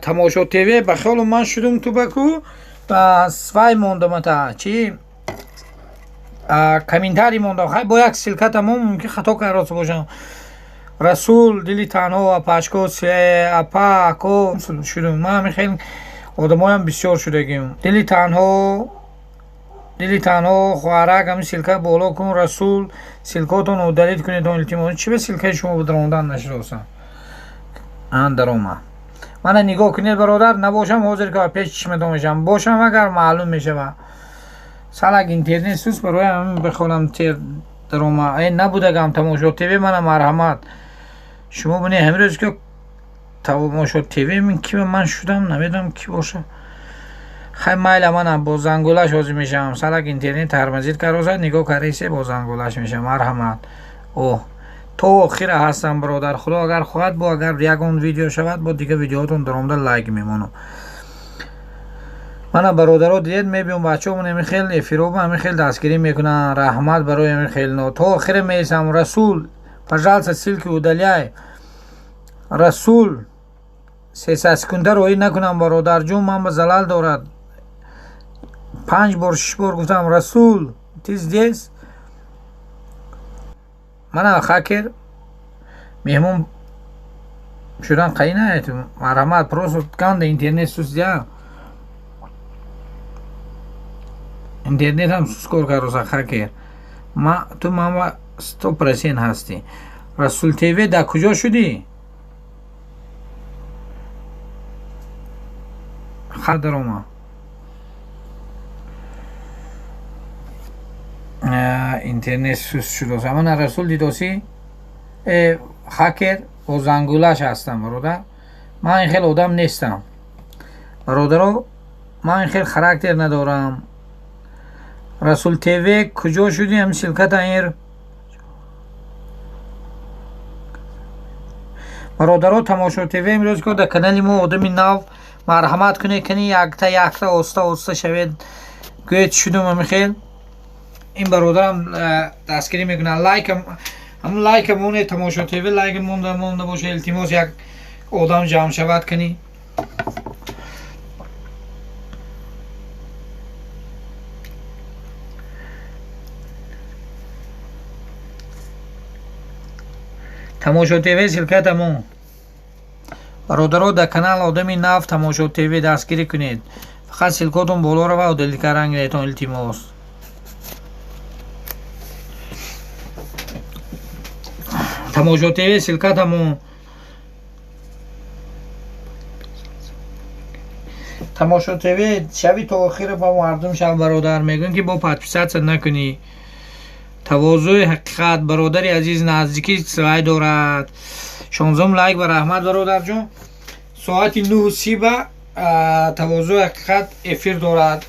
تماشا تیوی بخیال من شدم تو بکو پس وای موندم تا چی کامنتاری موندم خیلی با یک سلکا تمام که خطا کرده باشم رسول دلی تنها پاشکو اپا کو شدم من خیلی آدمایم بسیار شدگیم دلی تنها خوارک همین سلکه بالا کن رسول سلکاتون رو دلیت کنید اون التماس چی به سلکه شما بدراندن نشده اصلا اندرومه من نگاه کنید برادر نباشم حاضر که پیش چشمتون میشم باشم اگر معلوم میشه سالک اینترنت سوس برای همین بخونم تیر درومه این نبوده گم تماشا تیوی من مرحمت شما بینید همین روز که تماشا تیوی من کی من شدم نمیدونم کی باشه خیلی مایل من با زنگولش حاضر میشم سالک اینترنت ترمزید کروزه نگاه کریسه با زنگولش میشه مرحمت اوه تو آخر هستم برادر خدا اگر خواهد با اگر یکون ویدیو شود با دیگه ویدیوهاتون درآمده لایک میمونم من برادرها دید میبینم بچه‌مون همین خیلی افیروب همین خیلی دستگیری میکنن رحمت برای همین خیلی نو تو آخر میسم رسول پجالس سلک ودلیای رسول 3 سکونده روی نکنم برادر جون من به زلال دارد 5 بار 6 بار گفتم رسول تیز دیز من خاکر مهمون شدن قایی نهید مرحمت پروسط کند اینترنت سوز دیا اینترنت هم سوز کار کروزا خاکر تو ماما 100% هستی رسول تیوی در کجا شدی؟ خدروما اینترنت سوز شده من رسول دیدوسی خاکر و زنگولش هستم برادر من این خیلی آدم نیستم برادرو، من این خیلی خراکتر ندارم. رسول تیوی کجا شدی همین شرکت ایر؟ برادرو تماشا تیوی امروز که در کانال ما آدمی نو مرحمت کنه کنی یکتا اوستا شوید گوید شدم همین خیل. این برادرم دستگیری میکنه همون لایک مونه تماشا تیوی لایک مونده باشه. التماس یک آدم جمع شود کنی. تماشا تیوی شرکت مون برادرها در کانال آدمی نو تماشا تیوی دستگیری کنید. فقط سلکاتون بالا رو و دلیکه رنگ نیتون التماس. تماشا تیوی شرکت مون تماشا تیوی شبی تا آخر با مردم شب برادر میگن که با پدپیست نکنی. تواضع حقیقت برادری عزیز نزدیکی سعی دارد. 16 لایک بر احمد برادر جون. ساعت 9:30 تواضع حقیقت افیر دارد.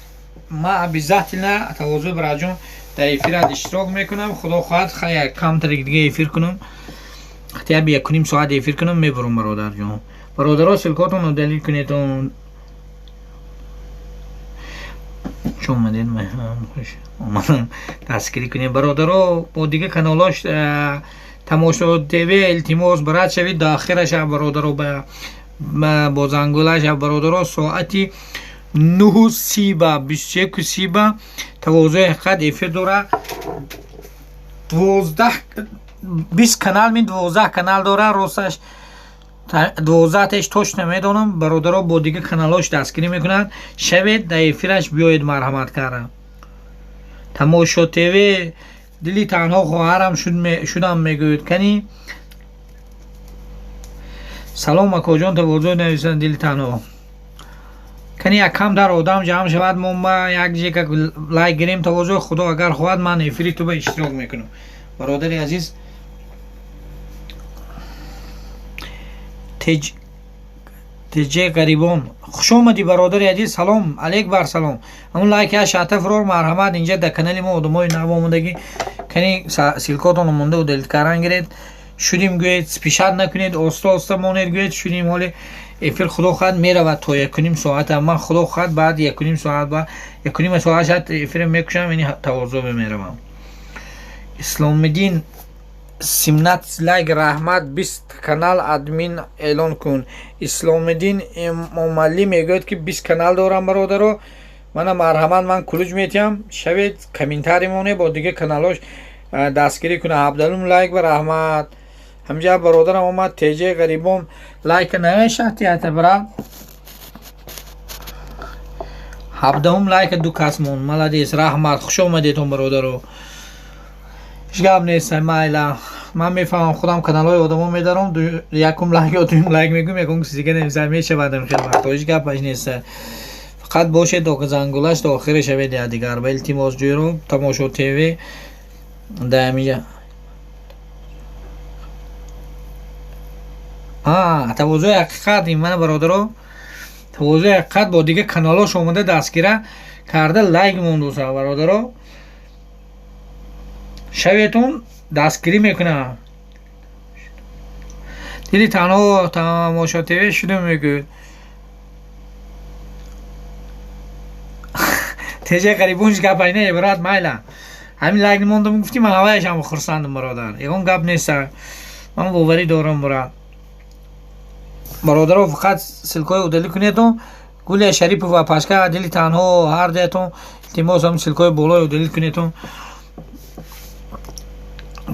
ما بیزت نه تواضع برادر جون در افیر اشتراک میکنم. خدا خواهد خیلی کم تر دیگه افیر کنم. اختیار بیا کنیم ساعت افیر کنم میبرم برادر جون. برادرها سلکاتون رو دلیل کنیدون. چون مدین مهمان خوش اومدن دستگیری کنیم. برادرها با دیگه کانالاش تماشا تیوی التماس برات شوید داخلش برادرها با زنگولش برادرها ساعتی 9:30 21:30 تواضع حقیقت افیر دوره. 20 کانال می 12 کانال دوره راستش 12 تاش توش نمیدونم. برادرها با دیگه کانالاش دستگیری میکنن. شوید در افیرش بیاید مرحمت کردم. تماشا تیوی دلی تنها خواهرم شدم میگوید کنی. سلام اکا جان تواضع نویسن دلی تنها کنی. یک کم در آدم جمع شود ما با یک جیگه لایک گیریم. تواضع خدا اگر خواهد من افیری تو به اشتراک میکنم. برادر عزیز تجه غریبان خوش آمدی برادر عزیز. سلام علیک بر سلام. همون لایک یا شاطف رو مرحمت اینجا در کانال ما آدمای نو آمدگی کنی سیلکاتون مونده و دلکاران گیرید شدیم گوید پیشاد نکنید آستا مونید گوید شدیم حالی افیر خدا خواهد میره و تا 1:30 ساعت من خدا خواهد بعد 1:30 ساعت بعد 1:30 ساعت شد افیر میکشم. این تواضع میرم. اسلام الدین سمنت لایک رحمت 20 کانال ادمین اعلان کن. اسلام الدین امالی میگوید که 20 کانال دارم برادرها. من مرحمت من کلوج میتیم شوید کامنتاری مونه با دیگه کانالاش دستگیری کنه. عبدالله لایک بر رحمت همجا برادرم اومد. تیجه غریبم لایک نمیشه تا برا 17 لایک دو کسمون ملادیس رحمت خوش اومدیتون برادرو. گپ نیست مایلا من میفهمم خودم کانال های آدمو میدارم. یکم لایک یا دوم لایک میگم یکم چیزی که نمیشه میشه بعدم خیلی وقتا هیچ گپش نیست. فقط باشه تا زنگولش تا آخر شب دیگر با التماس جویرم تماشا تیوی دائمیه. تواضع حقیقت این من برادرو تواضع حقیقت با دیگه کانالاش اومده دستگیره کرده لایک مونده برادرو. شبیتون دستگیری میکنه. دیدی تنها تماشا تیوی شده میگه تیجه قریبونش گپ اینه برات مایلا همین لایک موندم گفتی من هوایش هم خرسندم برادر. یکم گپ نیست من باوری دارم برادر فقط سلکای اودلی کنیدون گولی شریف و پاشکا دلی تنها هر دیتون التماس هم سلکای بالا اودلی کنیدون.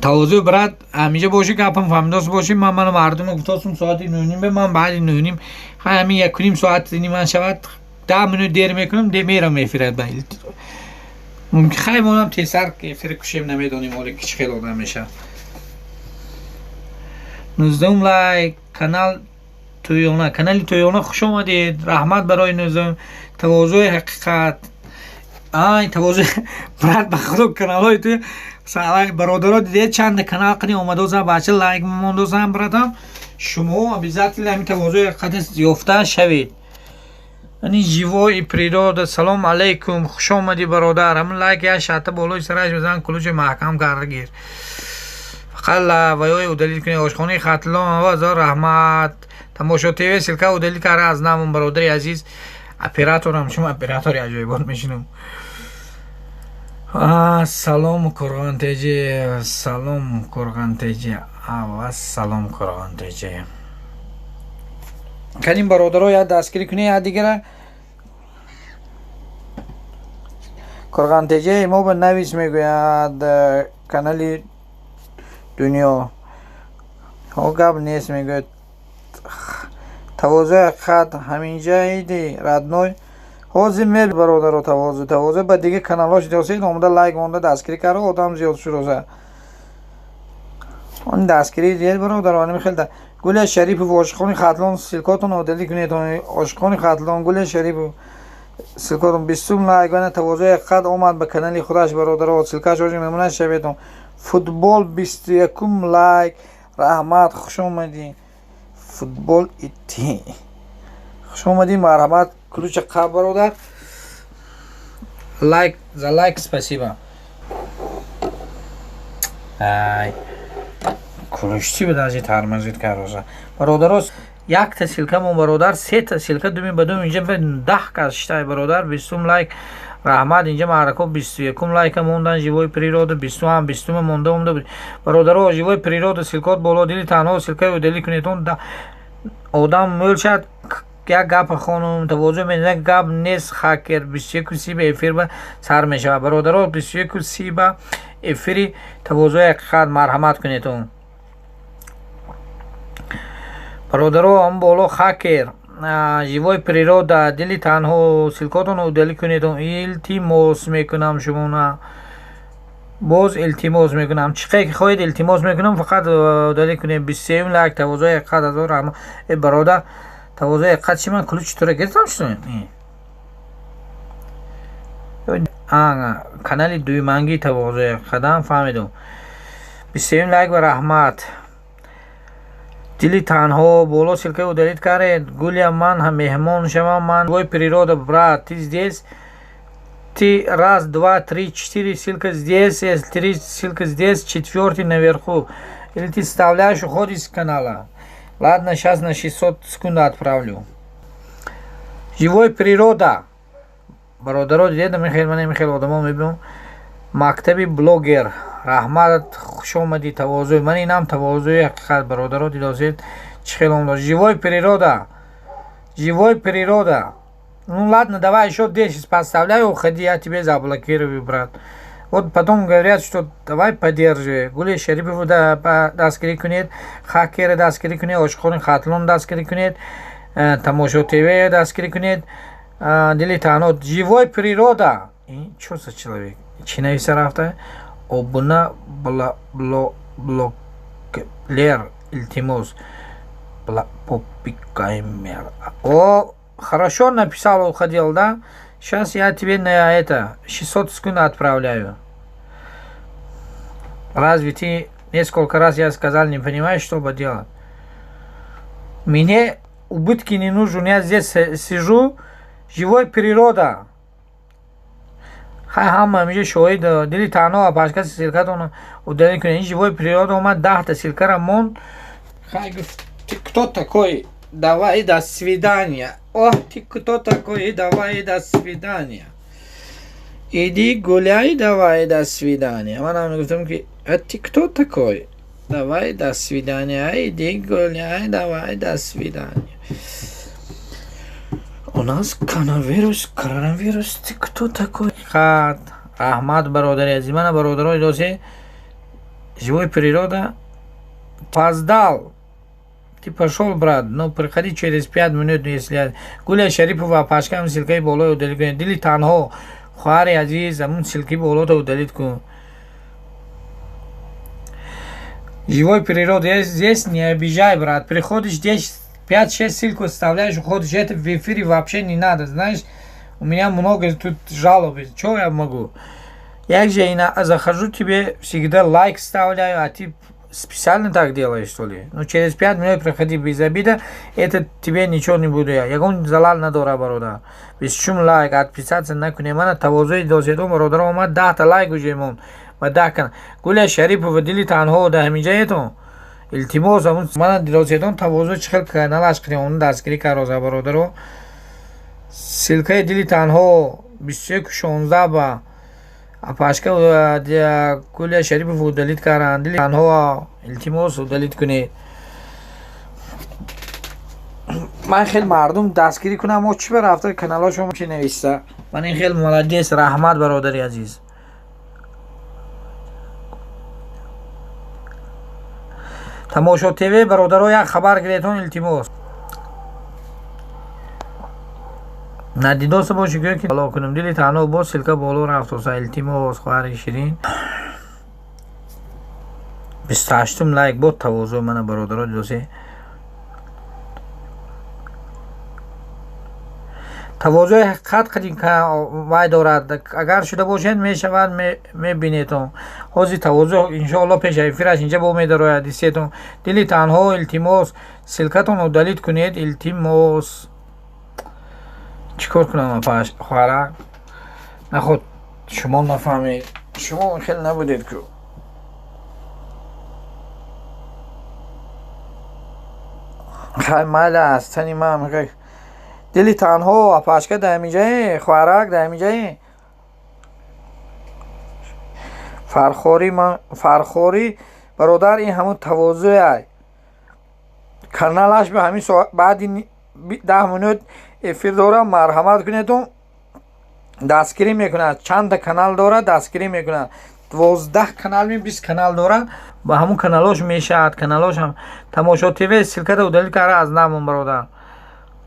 تواضع برات همیشه باشه که اپم فهمیداس باشیم. من مردم گفتم ساعت 9:30 به من بعد 9:30 همین 1:30 ساعت من شود 10 منوت دیر میکنم میرم میفرد باید ممکن خیلی مونم تیسر که فرکشیم نمیدونیم حالی که چه خیلی آدم میشه. 19 لایک کانال تویونه خوش آمدید. رحمت برای 19 تواضع حقیقت تواضع برات بخدا کانال های توی برادرها دیدید چند کانال کنی اومده و بچه لایک موندوزم براتم шумо обязательно ҳамин тавозуи қадас ёфта шавед. Ани живои природа. Салом алейкум, хуш омадӣ бародар. Ҳамин лайк я шата болои сараш бизан, кулучи маҳкам карда гир. Фақат лаваёи удалил кунед. Ошхонаи хатлон авазо раҳмат. Тамошо ТВ силка удалил карда аз навум бародари азиз. Операторам, шумо оператори аҷоибот мешинам. Салом Қурғонтеҷи, салом Қурғонтеҷи, аваз салом Қурғонтеҷи. Канин бародаро я дастгирӣ кунед я дигара. Қурғонтеҷи мо ба навис мегӯяд канали дунё. Ҳо гап нест, мегӯяд тавозуи хат ҳаминҷа иди радной. ҳозир мел бародаро тавозу ба дига каналҳош досед омада лайк монда дастгирӣ карда одам зиёд шудоса. он дастгирии зиёд бародаро намехелда. Гуля Шарипов Ошиқони Хатлон силкотон одалӣ кунед. Ошиқони Хатлон Гуля Шарипов силкотон 20 лайк вана тавозуи қад омад ба канали худаш бародаро. Силкаш ҳоҷи мемона шаведон. Футбол 21 лайк. Раҳмат, хуш омадӣ. Футбол ити. Хуш омадӣ, марҳамат. Ключа қаб бародар. Лайк, за лайк спасибо. Ай. Кулушти бедази тармазид кароза. Бародаро, якта силка мон бародар, сета силка думи ба думи инҷа 10 каштай бародар, 20 лайк. Раҳмат, инҷа маъраков 21 лайка мондан. Живои природа 20 монда омда. Бародаро, живои природа силкот боло дили танҳо силкаи удалӣ кунедон. Одам мӯлшад. як гапа хонум тавозу менак гап нест. хакер 21 сиба эфир ба сар мешавад. бародаро 21 сиба эфири тавозуи ҳақиқат марҳамат кунедон. бародаро ам боло хакер живои природа дили танҳо силкотонро удалӣ кунедон. илтимос мекунам шумона. боз илтимос мекунам. чӣ қадр ки хоҳед илтимос мекунам, фақат удалӣ кунед. 23 лайк тавозуи ҳақиқат азор раҳмат. бародар тавозуи ҳақиқат чӣ ман кулучи тура гирифтам шуд. канали дуйманги тавозуи ҳақиқатам фаҳмидум. 23 лайк ва раҳмат. дили танҳо боло силка удалит каред. гулия ман меҳмон шавам. ман живои природа брат ти здесь. Ты раз, два, три, 4 ссылка здесь, 3 ссылка здесь, 4 наверху. Или ты вставляешь, уходишь с канала. Ладно, сейчас на 600 секунд отправлю. Живой природа. Бародаро деда Михаил, мане Михаил Адамов мебинам. Мактаби блогер. Раҳмат, хуш омадӣ тавозуй. Ман инам тавозуи ҳақиқат бародаро дидозед. Чӣ хел омадо. Живой природа. Живой природа. Ну ладно, давай еще 10 поставляю, уходи, я тебе заблокирую, брат. Вот потом говорят, что давай поддерживай. Гули Шарипов дастгирӣ кунед, хакер дастгирӣ кунед, Ошиқони Хатлон дастгирӣ кунед, Тамошо ТВ дастгирӣ кунед, дили танҳо. Живой природа. Чё за человек? Чӣ нависа рафта? Обуна блоклер илтимос. Попикаймер. О, хорошо написал, уходил, да? Сейчас я тебе на это 600 секунд отправляю. Разве ты несколько раз я сказал, не понимаешь, что бы делать? Мне убытки не нужны. Я здесь сижу, живой природа. Хама миже шоид дили танҳо апашка силкатон удалӣ кунед. Живой природа омад 10 силка рамон. Хай гуфт, ты кто такой? Давай до свидания. О, ты кто такой? Давай до свидания. Иди гуляй, давай до свидания. Манам гуфтам ки, а ты кто такой? Давай до свидания. Иди гуляй, давай до свидания. У нас коронавирус. Ты кто такой? Хат. Ахмад бародари азиз. Мана бародарои досе. Живой природа. Опоздал. Ты пошел, брат, но приходи через 5 минут, если... Гуля Шарипова пашкам силкаи болои удалит кунед. Дили танҳо хоҳари азиз амун силки болото удалит кун. Живой природа. Здесь не обижай, брат. Приходишь здесь 5-6 ссылку вставляешь, уходишь. Это в эфире вообще не надо, знаешь. У меня много тут жалоб. Что я могу? Я же захожу тебе, всегда лайк вставляю, а ты специально так делаешь, что ли? Ну, через 5 минут приходи без обида, это тебе ничего не будет. Ягон залал на дора бародар. Без шум лайк, отписаться на кунемана, тавозуй дозидом, бародар омад, 10 лайк уже мон. Мадакан. Гуля Шарипова дили танҳо да ҳамиҷаетон. Илтимос мана дилозидон тавозуй чихел каналаш кирем, он дастгирӣ кароза бародаро. Силкаи дили танҳо 2116 ба апашка Гуля Шарипов удалит кардан. Дили танҳо илтимос удалит кунед. من خیلی مردم دستگیری کنم اما چی به رفته کانالاشون چی نوشته. من این خیلی مولدیست. رحمت برادری عزیز. تماشا تیوی برادرها یک خبر گریتون التماس ندیداست باشه که بالا کنم دیلی تنها باز سلکه بالا رفت و التماس خواهر شیرین 28 لایک بود تواضع من برادرها دیداسته تواضع حقیقت قدیم که وای دارد اگر شده باشند میشوند میبینیدون حوزی تواضع انشاءالله پیش افیرش اینجا با میدارد دیستون دلی تنها التماس سلکتون رو دلیت کنید التماس چیکار کنم پاش خواره نخود شما نفهمید شما خیلی نبودید که خیلی مال است تنی من میگه دلی تنها پاشکه دمیجه خوارک دمیجه فرخوری برادر این همون تواضع کانالش به همین بعد 10 minut افیر داره مرحمت کنید دستگیری میکنه چند کانال داره دستگیری میکنه 12 کانال می 20 کانال داره با همون کانالاش میشد کانالاش هم تماشا تیوی سلکت و دلیل کاره از نامون برادر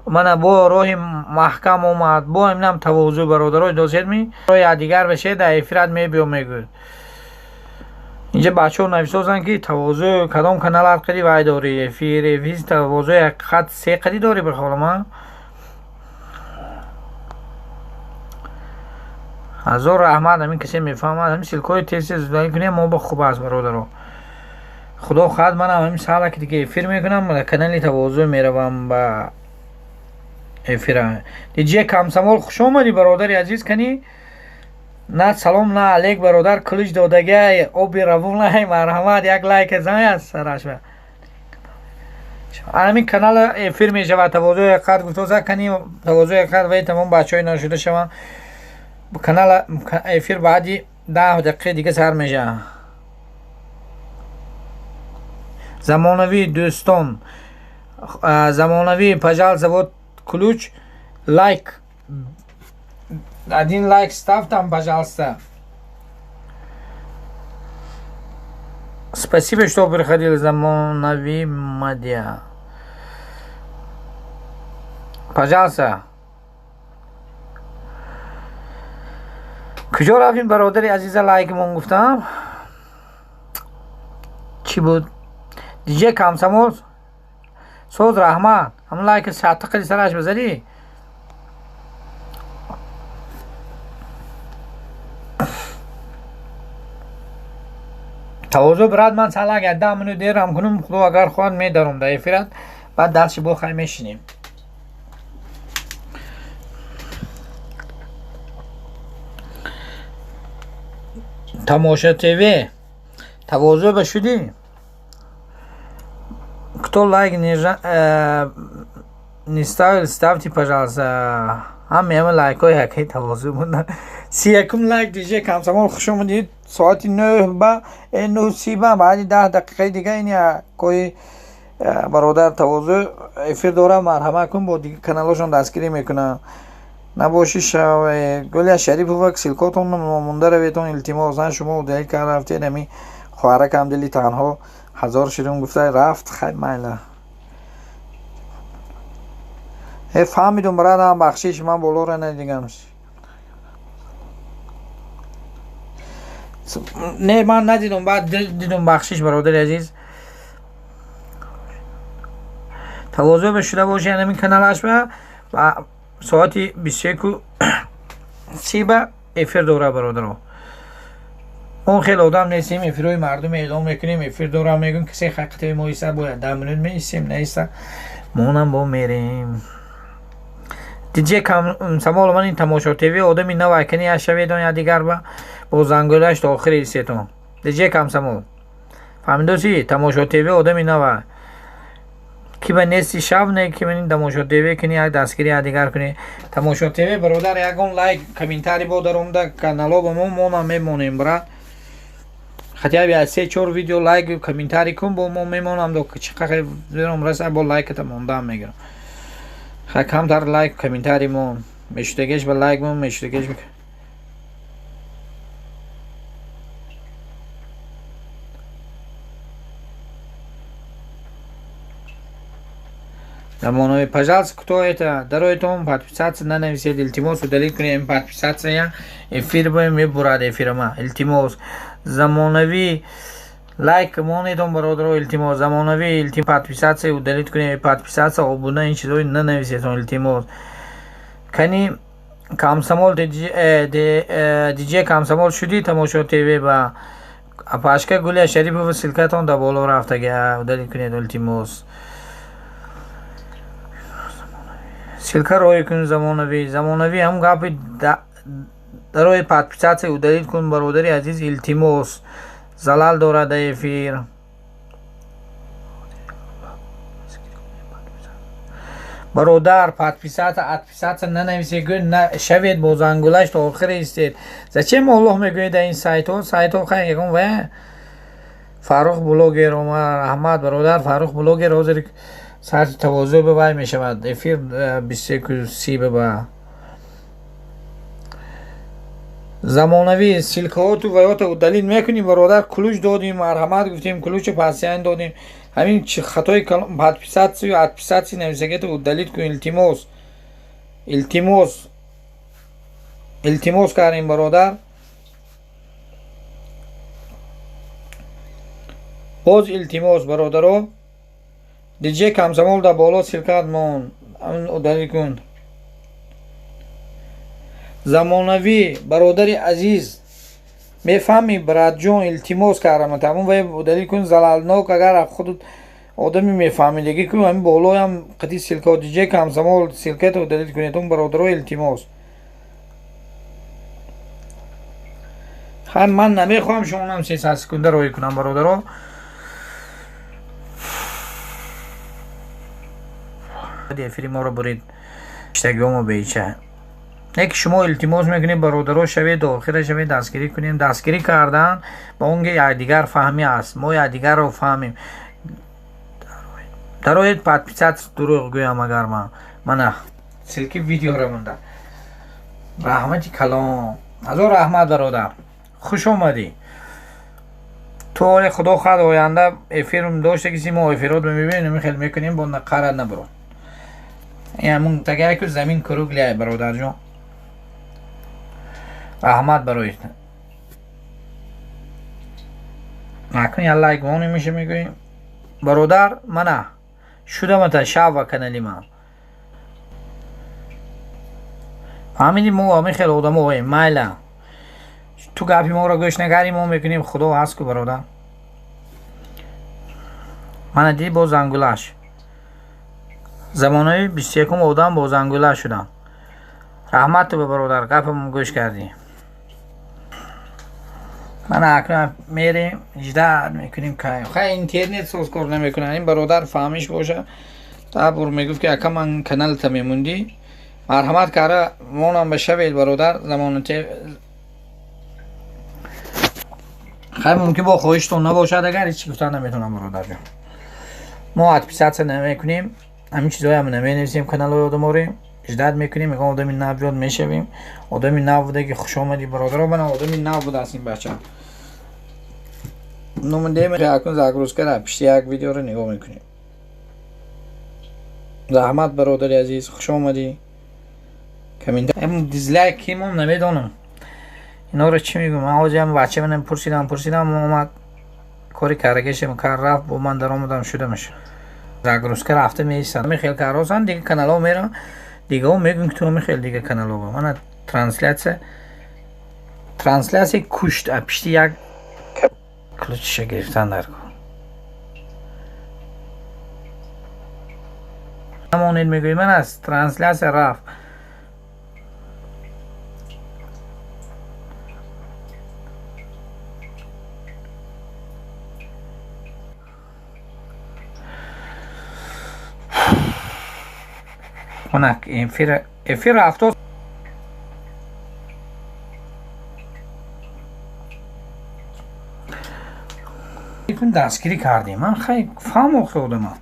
من با روح محکم اومد با اینم تواضع برادرای دوست می روی دیگر بشه در افراد می بیو میگوید اینجا بچه‌ها نوشتن که تواضع کدام کانال قدی وای داری افیر تواضع خط 3 قدی داری بخوام من هزار رحمت همین کسی میفهمد همین سلکای تیز زدایی کنیم ما با خوب است برادرها خدا خواهد من همین سالا که دیگه افیر میکنم کانال تواضع میروم با افیر دیجی کامسامول خوش اومدی برادر عزیز کنی نه سلام نه علیک برادر کلش دادگی آبی روون نه مرحمت یک لایک زنی سرش به همین کانال افیر میشه و تواضع قد گفتوزه کنی تواضع قد و تمام بچهای نشده شوند کانال افیر بعدی 10 دقیقه دیگه سر میشه زمانوی دوستان زمانوی پجال زود کلوچ лайк 1 лайк ставь там пожалуйста спасибо что приходили замонави мадия пожалуйста کجا رفتیم برادر عزیز لایک من گفتم چی بود دیجی کامساموز سوز رحمت هم لایک ساعت قلی سرش بذاری تواضع براد من سالا اگه 10 minut دیرم کنم خدا اگر خواهد میدارم در افیرت بعد درسی بخواه میشینیم تماشا تیوی تواضع بشودی кто лайк не ставил ставьте пожалуйста همه لایکای حقیقی تواضع بودن 31 لایک دیجی کامسامول خوش اومدید ساعت 9 با 9:30 بعد 10 دقیقه دیگه این کوئی برادر تواضع افیر داره مرحمت کن با دیگه کانالشون دستگیری میکنه نباشی شو گل شریف و سلکاتون مونده رویتون التماس شما دلیل کار رفتید نمی خواهر کم دلی تنها 1000 شیرین گفته رفت خیلی مایله فهمیدم برادرم بخشش من بالا رو ندیدم نه من ندیدم بعد دیدم بخشش برادر عزیز تواضع بشده باشه همین کانالش و ساعتی 21:30 افیر دوره برادرها اون خیلی آدم نیستیم افیروی مردم اعلام میکنیم افیر دورم میگن کسی حقیقت ما ایسا باید 10 منوت میستیم نیستا مونم با میریم دیجی کم سمال من این تماشا تیوی آدمی نو کنی از شویدان یا دیگر با زنگولش تا آخر ایستون دیجی کم سمال فهمیدوسی تماشا تیوی آدمی نو کی به نیستی شب نه که من تماشا تیوی کنی یک دستگیری یا دیگر کنی تماشا تیوی برادر یکون لایک کامنتاری با درم دا کانالو با مونم میمونیم برا хотя бы 3-4 видео лайк комментарий кун бо мо мемонам до чиқа верам раса бо лайката мондам мегирам ха камтар лайк комментарий мо мештегеш ба лайк мо мештегеш Замоновый, пожалуйста, кто это, даруйтон, подписаться на навсед, илтимос, удалить кунем, подписаться я, эфир будем, мы бурады эфирама, илтимос, замоновый, лайк, монетон, бародаро, илтимос, замоновый, илтим, подписаться, удалить кунем, подписаться, обуна, инчидой, на навсед, илтимос. Кани, камсамол, диджей камсамол шуди, тамошо ТВ ба, апашка гуля шарипова силкатон, да боло рафтага, удалить кунем, илтимос. سیلکا روی کن زمانوی هم گاپی روی подписаться удалить کن برادری عزیز التماس زلال دارد افیر برادر подписаться ننویسی گوید شوید با زنگولش تا آخر استید زچه الله میگوید در این سایت ها خیلی یکم و فاروق بلوگر احمد برادر فاروق بلوگر حاضر ساعت تواضع ببای می شود افیر 21:30 ببا زمانوی سیلکات و ویات دلیل میکنیم برادر کلوچ دادیم مرحمت گفتیم کلوچ پاسیان دادیم همین خطای подписаться و подписаться نویسگیت و دلیل کن التماس کردیم برادر باز التماس برادرو دیجی کمسمال در بالا سیلکات مون اداری کن زمانوی برادری عزیز میفهمی براد جون التماس کردم تمام و اداری کن زلالناک اگر خود آدمی میفهمی دیگه که همین بالا هم قطعی سیلکات دیجی کمسمال سیلکات اداری کنیتون برادرو التماس خیلی من نمیخوام شما هم 300 سکنده روی کنم برادرو افری ما رو برید اشتگیامو بیچه یک شما التماس میکنید برادرها شوید آخر شوید دستگیری کنیم دستگیری کردن با اونگه یکدیگر فهمی است ما یکدیگر رو فهمیم دروید подписаться دروغ گویم اگر من سلکی ویدیو رو مونده رحمتی کلام از او رحمت برادر خوش اومدی تو خدا خواهد آینده افیرم داشته کسی ما افیرات میبینیم خیلی میکنیم با نقرد نبرو این همون تگه که زمین کروگ لیه برادر جون رحمت برایت نکنی الله اگوانی میشه میگویم برادر منه شده تا شب و کنالی من فهمیدی ما همین خیلی آدم های مایله تو گپی ما را گوش نگری ما میکنیم خدا هست که برادر من دیدی با زنگولش زمانه 21 آدم با زنگولش شدم رحمت تو به برادر گپم گوش کردی من اکنون میریم اجداد میکنیم که خیلی اینترنت سوز کار نمیکنه این برادر فهمیش باشه تا بر میگفت که اکا من کانال تا میموندی مرحمت کاره مونم بشوید برادر زمانه خیلی ممکن با خواهشتون نباشد اگر هیچی گفتن نمیتونم برادر جان ما подписаться نمیکنیم همین چیزایی هم نمینویسیم کانال های آدم رو اجداد میکنیم میگم آدمی نو بیاد میشویم آدمی نو بوده که خوش آمدی برادر رو بنا آدمی نو بوده از این بچه نمونده میگه اکن زاگروز کرده پشتی یک ویدیو رو نگاه میکنیم زحمت برادری عزیز خوش آمدی کامنت هم دیزلایک کیم هم نمیدونم اینا رو چی میگم من آجه هم بچه منم پرسیدم اومد کاری کرگشم کار رفت با من در آمدم شده میشه زاگروز کرده رفته میستن می خیلی کار هستن دیگه کانال ها میرم دیگه هم میگم که تو می خیلی دیگه کانال ها من ترانسلیسی کشت پشتی یک کلوچش گرفتن در کن. همونید میگوی من از ترانسلاس رفت. هناك في رفتار یکون دستگیری کردیم. من خیلی فهم افتادم.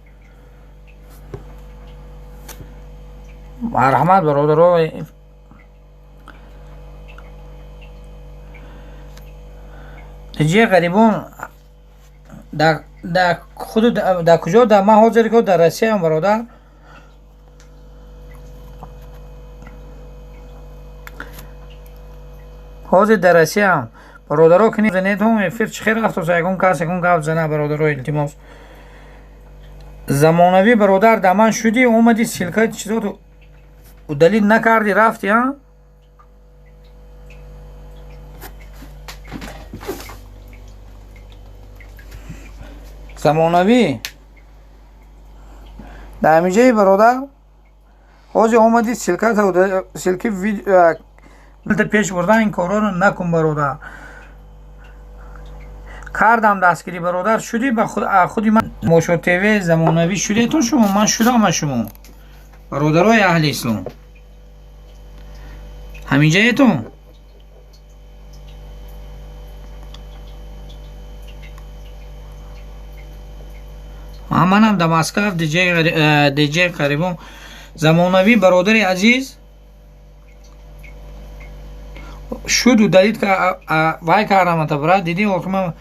مرحمت برادرها دیگه غریبون در خود در کجا در من حاضر که در روسیه هم برادر حاضر در روسیه هم برادرها کنی زنید هم افیر چخیر رفت و سایگون کسی کن گفت زنه برادرها التماس زمانوی برادر در من شدی اومدی سلکای چیزا تو و دلیل نکردی رفتی ها زمانوی در همیجه برادر حاضر اومدی سلکای تو سلکی ویدیو پیش بردن این کارا رو نکن برادر کردم دستگیری برادر شدی به خودی من موشو تیوی زمانوی شدی تو شما من شدم شما برادرای اهل اسلام همینجا تو منم دماسکاف دیجی قریبون زمانوی برادر عزیز شد و دلید که وای کردم تا برات دیدی حکم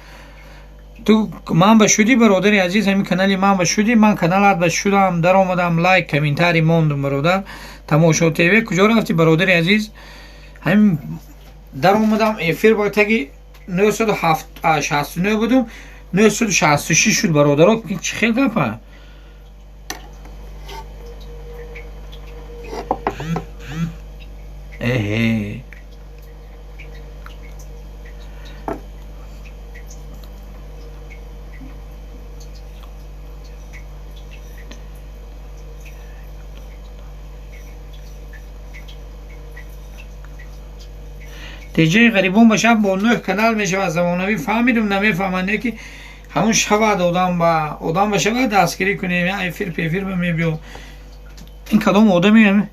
تو من به شدی برادر عزیز همین کانالی من به شدی من کانالات به شدم در اومدم لایک کامنتاری موندم برادر تماشا تیوی کجا رفتی برادر عزیز همین در اومدم افیر با تگی 969 بودم 966 شد برادرها چه خیلی گپه اهه دیجی غریبون باشه با 9 کانال میشه از زمانوی فهمیدم نمیفهمنده که همون شود آدم باشه باید دستگیری کنیم یا افیر پیفیر میبیو این کدام آدمی همه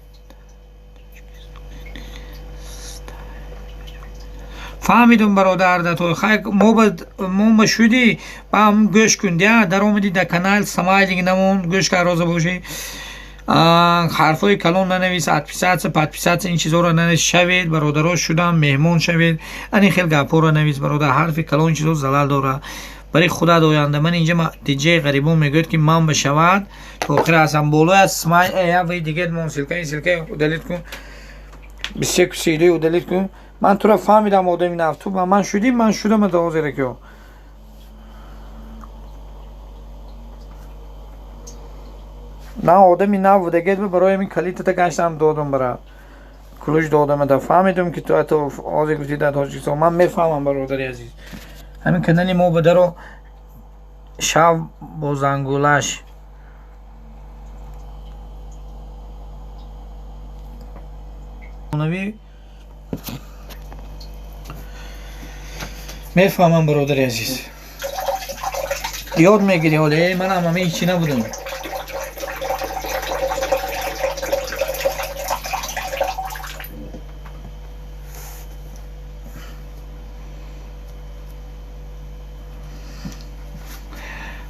فهمیدم برادر ده تو خیلی ما شدی با هم گوش کندی در اومدی در کانال سمایلینگ نمون گوش که روزه باشی حرفای کلان ننویس ادپیسات پادپیسات این چیزا رو ننویس شوید برادرها شدم مهمون شوید این خیلی گپا رو نویس برادر حرف کلان چیزا زلال داره برای خدا دوینده من اینجا دیجی غریبون میگوید که من بشود تو آخر هستم بولو از سمای یا وی دیگه من سلکه دلیت کن بسیار سیده و دلیت کن من تو را فهمیدم آدمی نفت تو من شدیم من شدم دوازه که نه آدمی نبوده گید برای این کلیت تا گشتم دادم برای کلوش دادم تا فهمیدم که تو آزی گفتی در تاجیک من میفهمم برادری عزیز همین کانالی ما بده رو شب با زنگولش میفهمم برادری عزیز یاد میگیری حاله من هم همه هیچی نبودم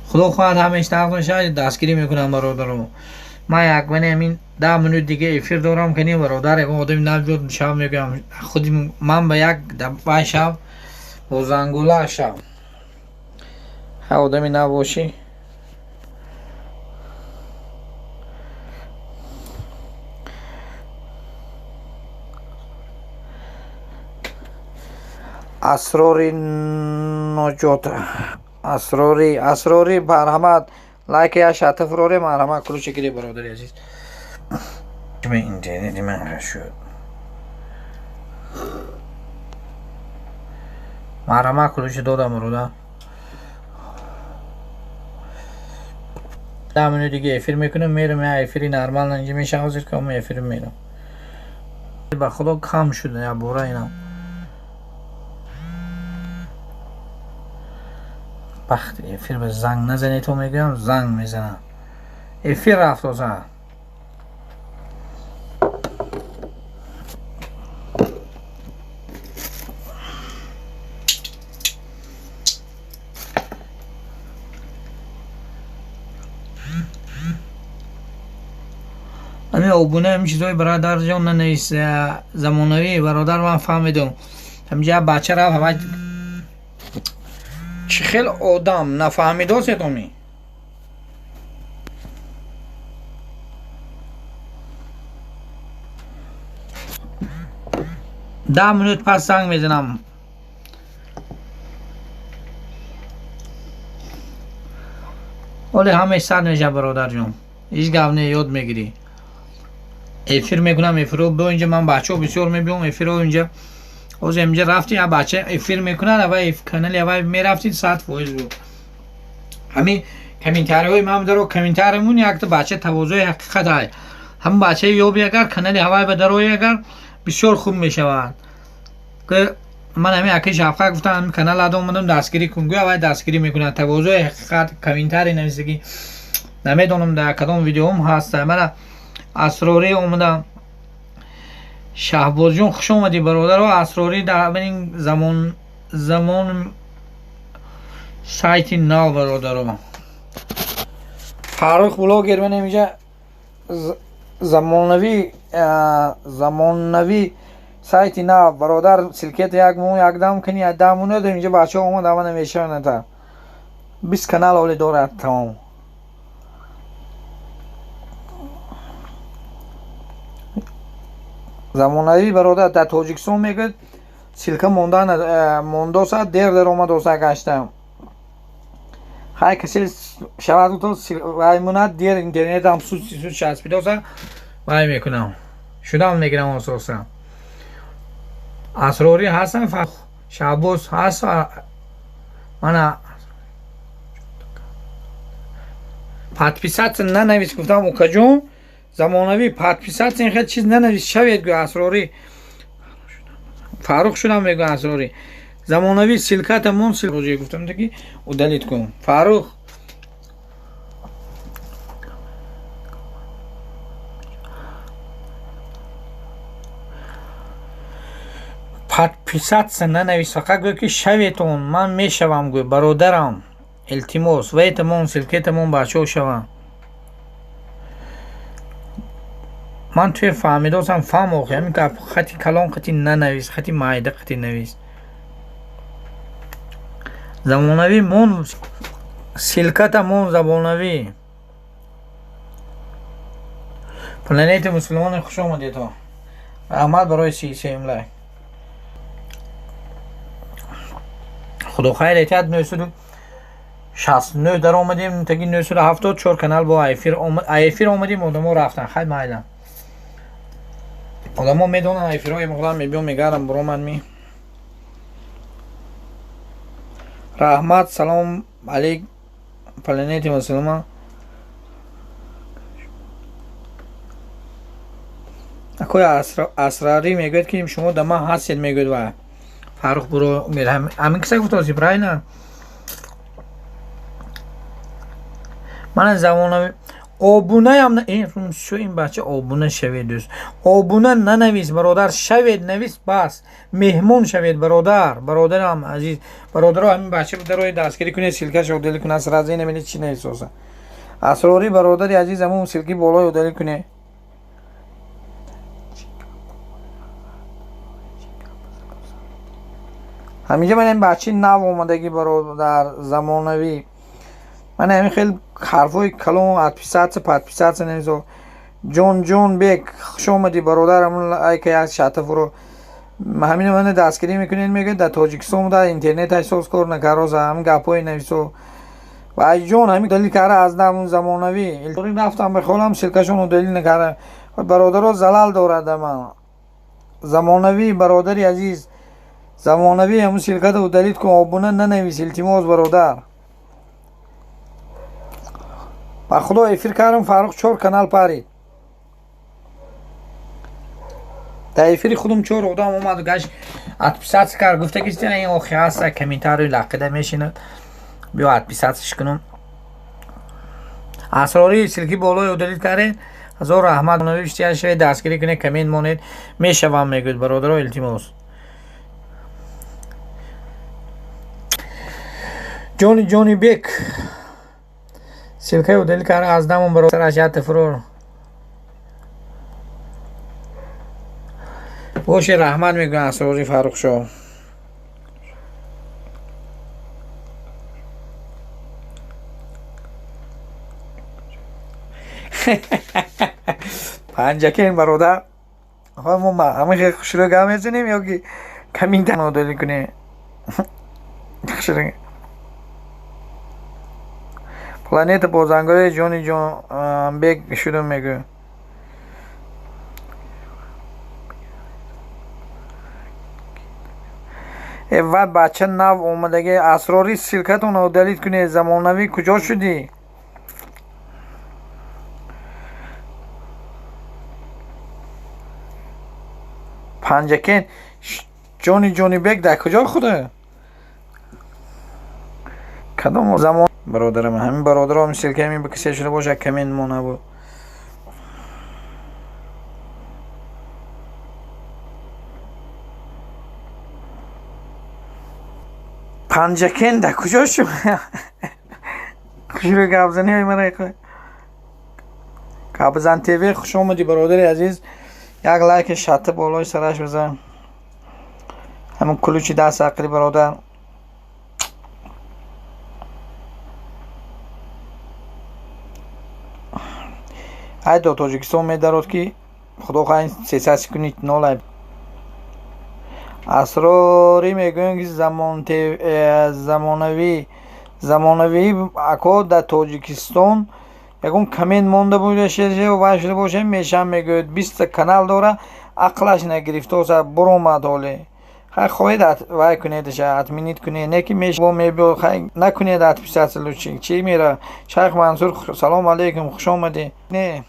خدا خواهد همه اشتاق نشه دستگیری میکنم برادرم من یک منه همین 10 منوت دیگه افیر دارم کنی برادر یک آدمی نبود شب میگم خودی من به یک دفعه شب با زنگوله شب آدمی نباشی اسراری نجات اسراری مرحمت لایک یا شات فروری مرحمت کلو شکری برادری عزیز من اینترنتی من شد مرحمت کلوش دادم برادر 10 دیگه افیر میکنم میرم. یا افیری نرمال اینجا میشه حاضر کنم افیر میرم. با خدا کم شده یا بورا اینا. وقتی افیر به زنگ نزنی تو میگم زنگ میزنم. افیر رفت و زن. همین آبونه همین چیزای برادر جان ننویس زمانوی برادر من فهمیدم همینجا بچه رفت همه چه خیلی آدم نفهمیده ستومی 10 minut پس زنگ میزنم. ولی همه سر نشه برادر جون هیچ گونه یاد میگیری. افیر میکنم افیرو به اینجا من بچه ها بسیار میبینم افیرو اینجا اوز اینجا رفتی یا بچه افیر میکنن اول کانال اول میرفتید 100% بود. همین کامنتاری های من درو کامنتارمون یک تا بچه تواضع حقیقت های هم بچه یوبی اگر کانال اول به دروی اگر بسیار خوب میشود که من همین اکی شفقه گفتم همین کانال ادام اومدم دستگیری کنگو اول دستگیری میکنن تواضع حقیقت کامنتاری نویسگی نمیدونم در کدام ویدیو هم هست. من اسراری اومدم شهباز جون خوش اومدی برادر و اسراری در این زمان سایت ناو برادر و فرخ بلاگر من اینجا زمانوی سایت ناو برادر سلکت یک مون یک دام کنی دامونه در اینجا بچه اومد اما نمیشه نتا 20 کانال اولی دارد تمام. زمانوی برادر در تاجیکستان میگه سلکه مونده ساعت در اومد و گشتم های کسی شود تو وای مونت دیر اینترنت هم سود چسبیده سا وای میکنم شدم میگیرم اساسا اسراری هستم شعبوس هست من پادپیسات ننویس گفتم اوکجون زمانوی پادپیسات این خیلی چیز ننویس شوید گو اسراری فاروق شدم میگو اسراری زمانوی سلکاتمون روزی گفتم دیگه و دلیت کنم فاروق پادپیسات ننویس فقط گو که شویتون من میشوم گو برادرم التماس ویتمون سلکتمون بچه شوم من توی فهمیده هستم فهم اوخی همین که خطی کلان خطی ننویس خطی مایده خطی نویس زمانوی مون سلکت مون زمانوی پلانیت مسلمان خوش آمدید تو رحمت برای سیسی املای خدا خیر احتیاط 969 در آمدیم تاکی 974 کانال با ایفیر آمدیم آدم ها رفتن خیلی مایدن آدم ها میدونن ایفیر های مقدار میبیم میگرم برو من می رحمت سلام علیک پلانیت مسلمان اکوی اسراری میگوید که شما دمه هستید میگوید و فاروق برو میره همین کسی گفت آزی برای نه من زمانه آبونه هم این شو این بچه آبونه شوید دوست آبونه ننویس برادر شوید نویس بس مهمون شوید برادرم عزیز برادر همین بچه بوده روی دستگیری کنه سلکه شو دلی کنه اصلا از این نمینید چی نیست اسراری برادری عزیز همون سلکی بالای دلی کنه همینجا من این بچه نو اومدگی برادر زمانوی من همین خیلی حرفای کلون پادپیسات نمیزو جون بیک خوش اومدی برادرمون ای که یک شاته فرو همین من دستگیری میکنین میگه در تاجیکستان در اینترنت احساس کار نکروز هم گپای نویسو و ای جون همین دلیل کاره از نمون زمانوی الطوری رفتم بخوالم سلکشون دلیل نکره برادر رو زلال دارد من زمانوی برادری عزیز زمانوی همون سلکت رو دلیل کن آبونه ننویس التماس برادر با خدا افیر کردم فاروق 4 کانال پارید. در افیر خودم 4 آدم اومد و گشت اتپیسات کرد گفته که این آخی هست کمیتر روی لقیده میشیند بیا اتپیساتش کنم. اسراری سلکی بالای دلیل کرد هزار رحمت نوشتی شوید دستگیری کنه کمین مونید میشوم میگوید برادر التماس. جونی بیک سلکی دلیل کرد از دمون برادر اشیاء فرور باشه رحمت میگوید اسراری فاروق شو. پنجکه این برادر ما همه خیلی خوش رو گم میزنیم یا که کمین تنها دلی کنه خوش رو پلانیت بازنگاره جونی جون بیگ شدم میگه اول بچه نو اومدگه اسراری سلکتون رو دلیل کنه زمانوی کجا شدی؟ پنجکین جونی بیگ در کجا خوده؟ کدام زمان برادرم همین برادرم سلکه همین بکسی شده باشه کمین ما نبود. پنجکین در کجا شد؟ خوش رو گفزنی های من ایقای کابزن تیوی خوش آمدی برادر عزیز. یک لایک شاته بالای سرش بزن همون کلوچی دست عقلی برادر. ای دو تاجیکستان میدارد که خدا خواهی 300 کنید نولای اسراری میگوین که زمانوی اکا در تاجیکستان یکون کمین مونده بوده شده و باشده باشه میشم میگوید 20 کانال داره عقلش نگرفته و برو مداله خیلی خواهید وای کنیدش اتمینید کنید نه که میشه با میبیو خیلی نکنید اتپیسات لوچی چی میره. شیخ منصور سلام علیکم خوش آمدید. نه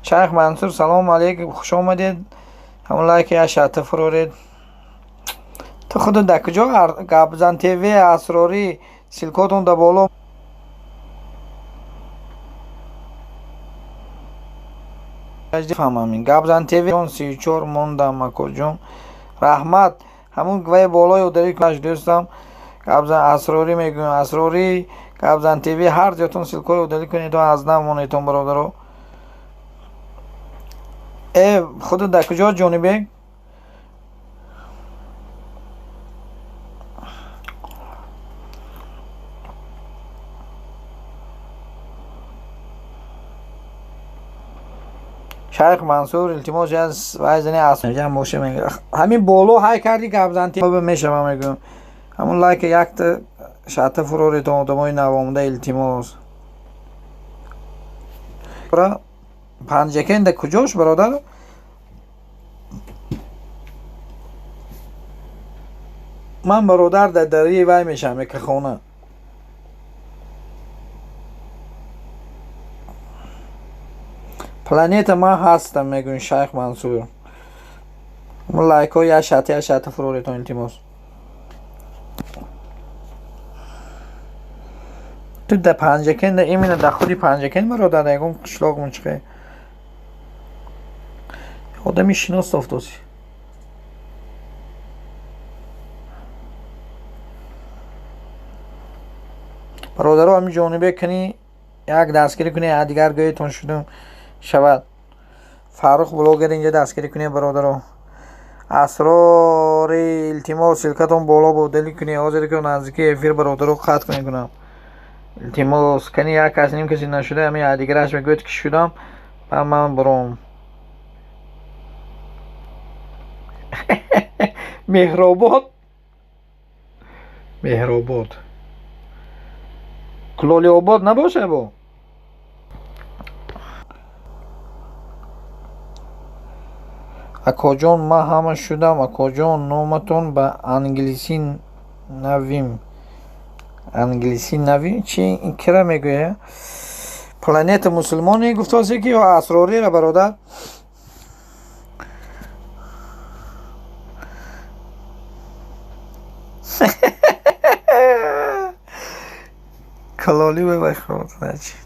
شیخ منصور سلام علیکم خوش آمدید. همون لایک اشاته فرورید تو خود در کجا گابزن تیوی اسراری سلکاتون در بالا فهمامین گابزن تیوی جون 34 موندم اکو جون رحمت همون گوی بالای و داری کلاش دوستم گابزن اسراری میگویم اسراری گابزن تیوی هر جاتون سلکای و داری کنید و از نمونیتون برادرو. خود در کجا جونی بیگ؟ شیخ منصور التماس از وزنی اصلا جمع باشه میگه همین بولو های کردی که ابزنتی به میشه میگم همون لایک یک تا شاته فروری تو آدمای نوامده التماس برا پنجکین در کجاش برادر؟ من برادر در دری وای میشم که خونه پلانیت ما هستم میگون شیخ منصور من لایک های یا شاته فروری تو التماس تو در پنجکین در ایمینه در خودی پنجکین برادر ایگون قشلاق منچقه آدمی شناست افتاسی برادر رو همین جانبه کنی یک دستگیری کنی دیگر گایتون شدم شود فاروق بلوگر اینجا دستگیری کنی برادر رو اسرار التماس سلکتون بالا بودلی کنی حاضر که نزدیکی افیر برادر رو خط کنی کنم التماس کنی یک کسی نیم کسی نشده همین دیگرش میگوید که شدم و من بروم. مهرآباد کلالی آباد نباشه با اکا جان ما همه شدم اکا جان نامتون به انگلیسی نویم چی این کرا میگویه планета мусулмоне гуфтосе ки асрориро бародар کلالی به بخواد نچین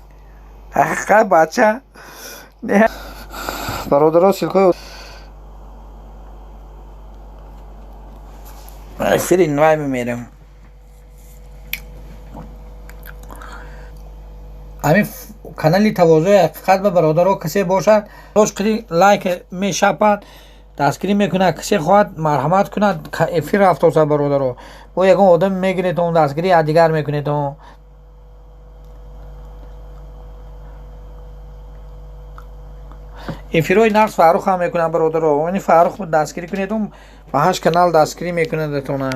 حقیقت بچه برادرها سیلکای فرین وای میمیرم همین کانالی تواضع حقیقت به برادرها کسی باشد روش قدی لایک میشپد دستگیری میکنه کسی خواهد مرحمت کند افیر رفت برادرها با یکم آدم میگیره تو دستگیری دیگر میکنه تو افیروی نقص فاروق هم میکنه برادرها یعنی فاروق دستگیری کنه تو با 8 کانال دستگیری میکنه دتونه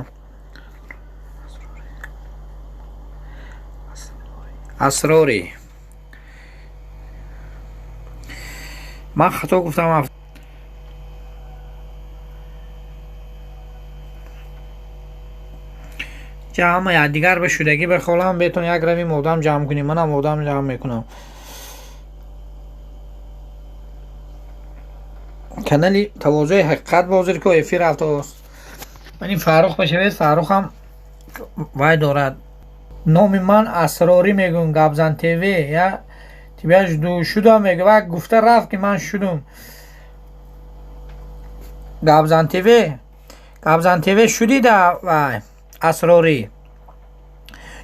اسراری من خطا گفتم جمع دیگر به شدگی بخوالم بهتون یک روی مودم جمع کنیم منم مودم جمع میکنم کانالی تواضع حقیقت بازی که افی رفته است یعنی فاروق بشوید فاروق هم وای دارد نام من اسراری میگم گابزن تیوی یا تیبیاش دو شدم میگه و گفته رفت که من شدم گابزن تیوی شدی دا وای اسراری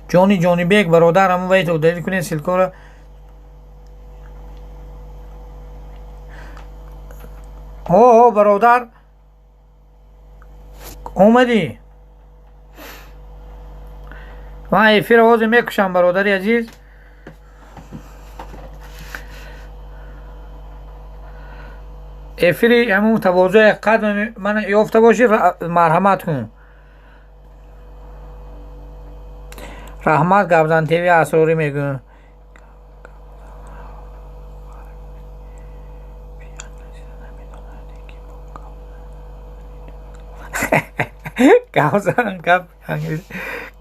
جانی بیگ برادر همون وای تو دلیل کنید سیلکار او برادر اومدی من افیر آواز میکشم برادری عزیز افیری همون تواضع قدم من یافته باشی مرحمت کن رحمت گابزن تیوی اسراری میگن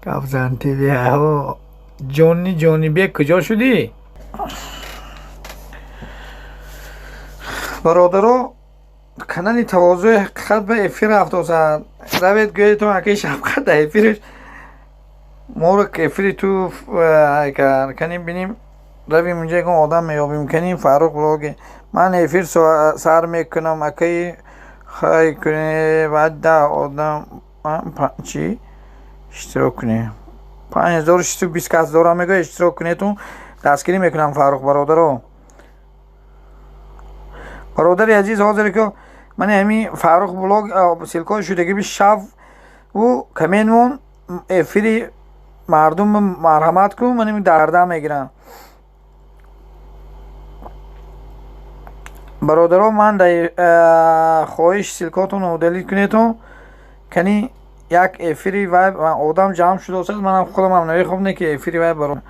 گابزن تیوی ها جانی بیگ کجا شدی برادرو کانالی تواضع حقیقت به افیر رفته سر روید گویی تو اکی شبقت ده افیرش ما رو که افیری تو کنیم بینیم رویم اونجا که آدم میابیم کنیم فاروق بلاگه من افیر سر میکنم اکی خواهی کنه بعد ده آدم چی؟ اشتراک کنه 5620 کس دارم میگه اشتراک کنه تو دستگیری میکنم فاروق برادر عزیز حاضر که من همین فاروق بلاگ سیلکای شدگی به شب و کمینمون افیری مردم مرحمت کن من همین درده میگیرم برادرها من در خواهش سیلکاتون رو دلیل کنید تو کنی یک افیری وای آدم جمع شده است منم خودم هم نوی خوب نه که افیری وای برام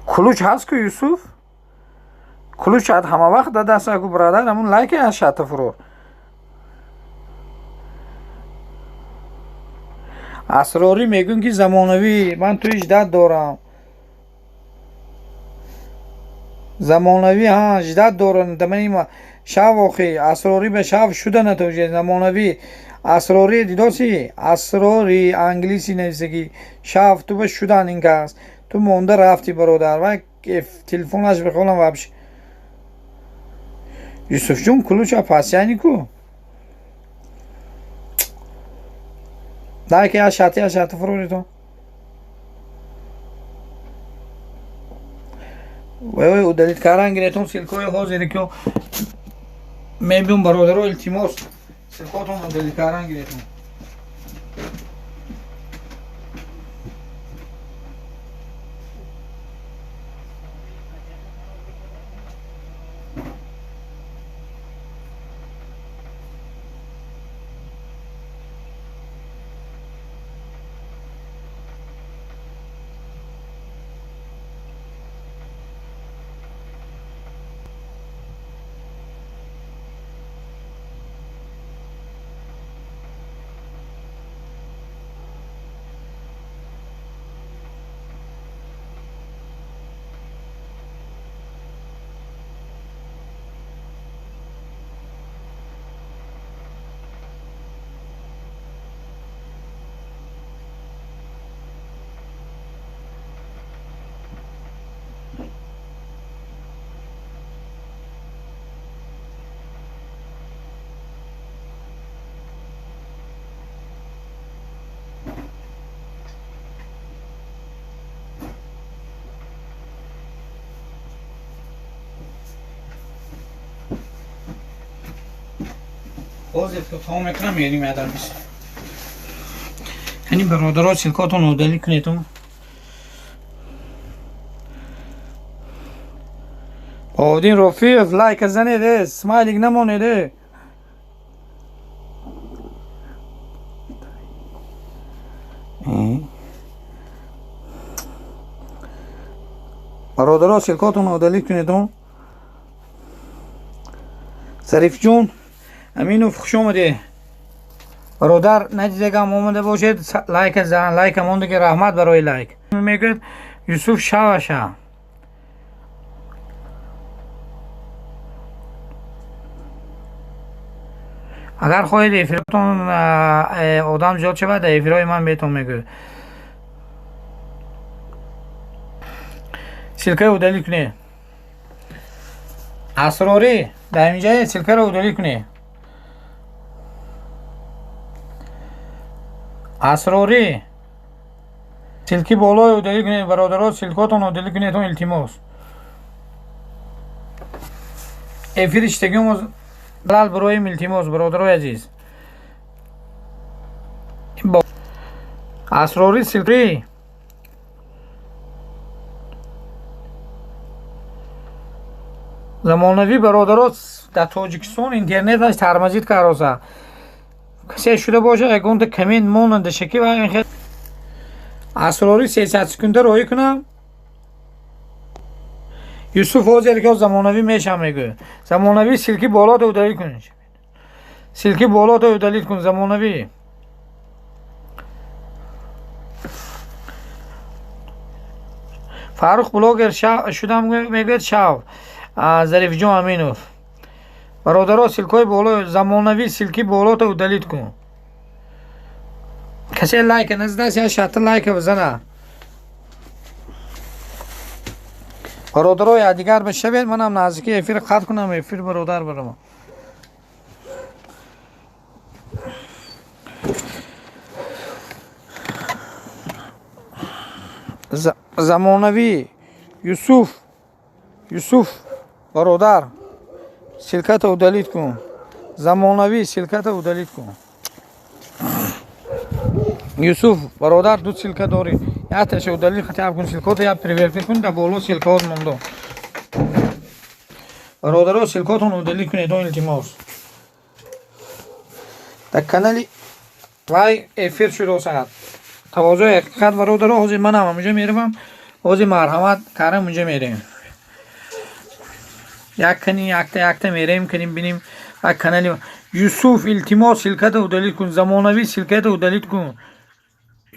کلوچ هست که یوسف کلوچ شاید همه وقت در دست اگو برادر همون لایک از شط فرور اسراری میگن که زمانوی من تو اجداد دارم زمانوی ها اجداد دارن دمنی شب آخی اسراری به شب شده نتوجه زمانوی اسراری دیداسی اسراری انگلیسی نویسگی شب تو به شدن این کس تو مونده رفتی برادر و تلفنش بخوالم وابش یوسف جون کلوچ پاسیانی کو دای که از شط فروری تو وای او دلیت کاران گرفتم سیلکوی حاضری که میبیم برادر التماس سیلکاتون دلیت کاران گرفتم حاضر تو تمام اکرام میریم ادم بیست یعنی برادرها سلکاتون رو دلی کنیتون آدین رفیق لایک زنیده سمایلینگ نمونیده برادرها سلکاتون رو دلی کنیتون ظریف جون امینو خوش اومده برادر ندیدگم اومده باشید لایک زن لایک مونده که رحمت برای لایک میگه یوسف شاوشا اگر خواهید افیراتون آدم زیاد شود افیرای من بهتون میگه سلکه رو دلی کنه اسراری در اینجا سلکه رو دلی کنه اسراری سلکی بالای دلی کنه برادرها سلکاتون رو دلی کنه تون التماس افیر اشتگیموز بلال برای التماس برادرای عزیز اسراری سلکی زمانوی برادرها در تاجیکستان اینترنتش ترمزید کرده کسی شده باشه اگه کمین موننده شکی و این خیلی اسراری 300 سکنده روی کنم یوسف حاضر که زمانوی میشم میگه زمانوی سلکی بالا تو دلیل کن سلکی بالا تو دلیل کن زمانوی فاروق بلاگر شدم میگه شاو ظریف جان امینوف برادرها سلکای بالا زمانوی سلکی بالا تو دلیل کن کسی لایک نزده یا شات لایک بزنه برادرای دیگر بشوید منم نزدیکی افیر خط کنم افیر برادر برم زمانوی یوسف برادر سلکت رو دلیت کن زمانوی سلکت رو دلیت کن یوسف برادر دو سلکه داری یا تشو دلیل خطاب کن سلکات یا پریورت کن در بالا سلکات موندو برادرها سلکاتون رو دلیل کنید دو التماس در کانالی وای افیر شروع ساعت تواضع حقیقت برادرها حاضر منم اونجا میرم حاضر مرحمت کارم اونجا میریم یک کنی یک میریم کنیم بینیم یک کانالی یوسف التماس سلکات رو دلیل کن زمانوی سلکات رو دلیل کن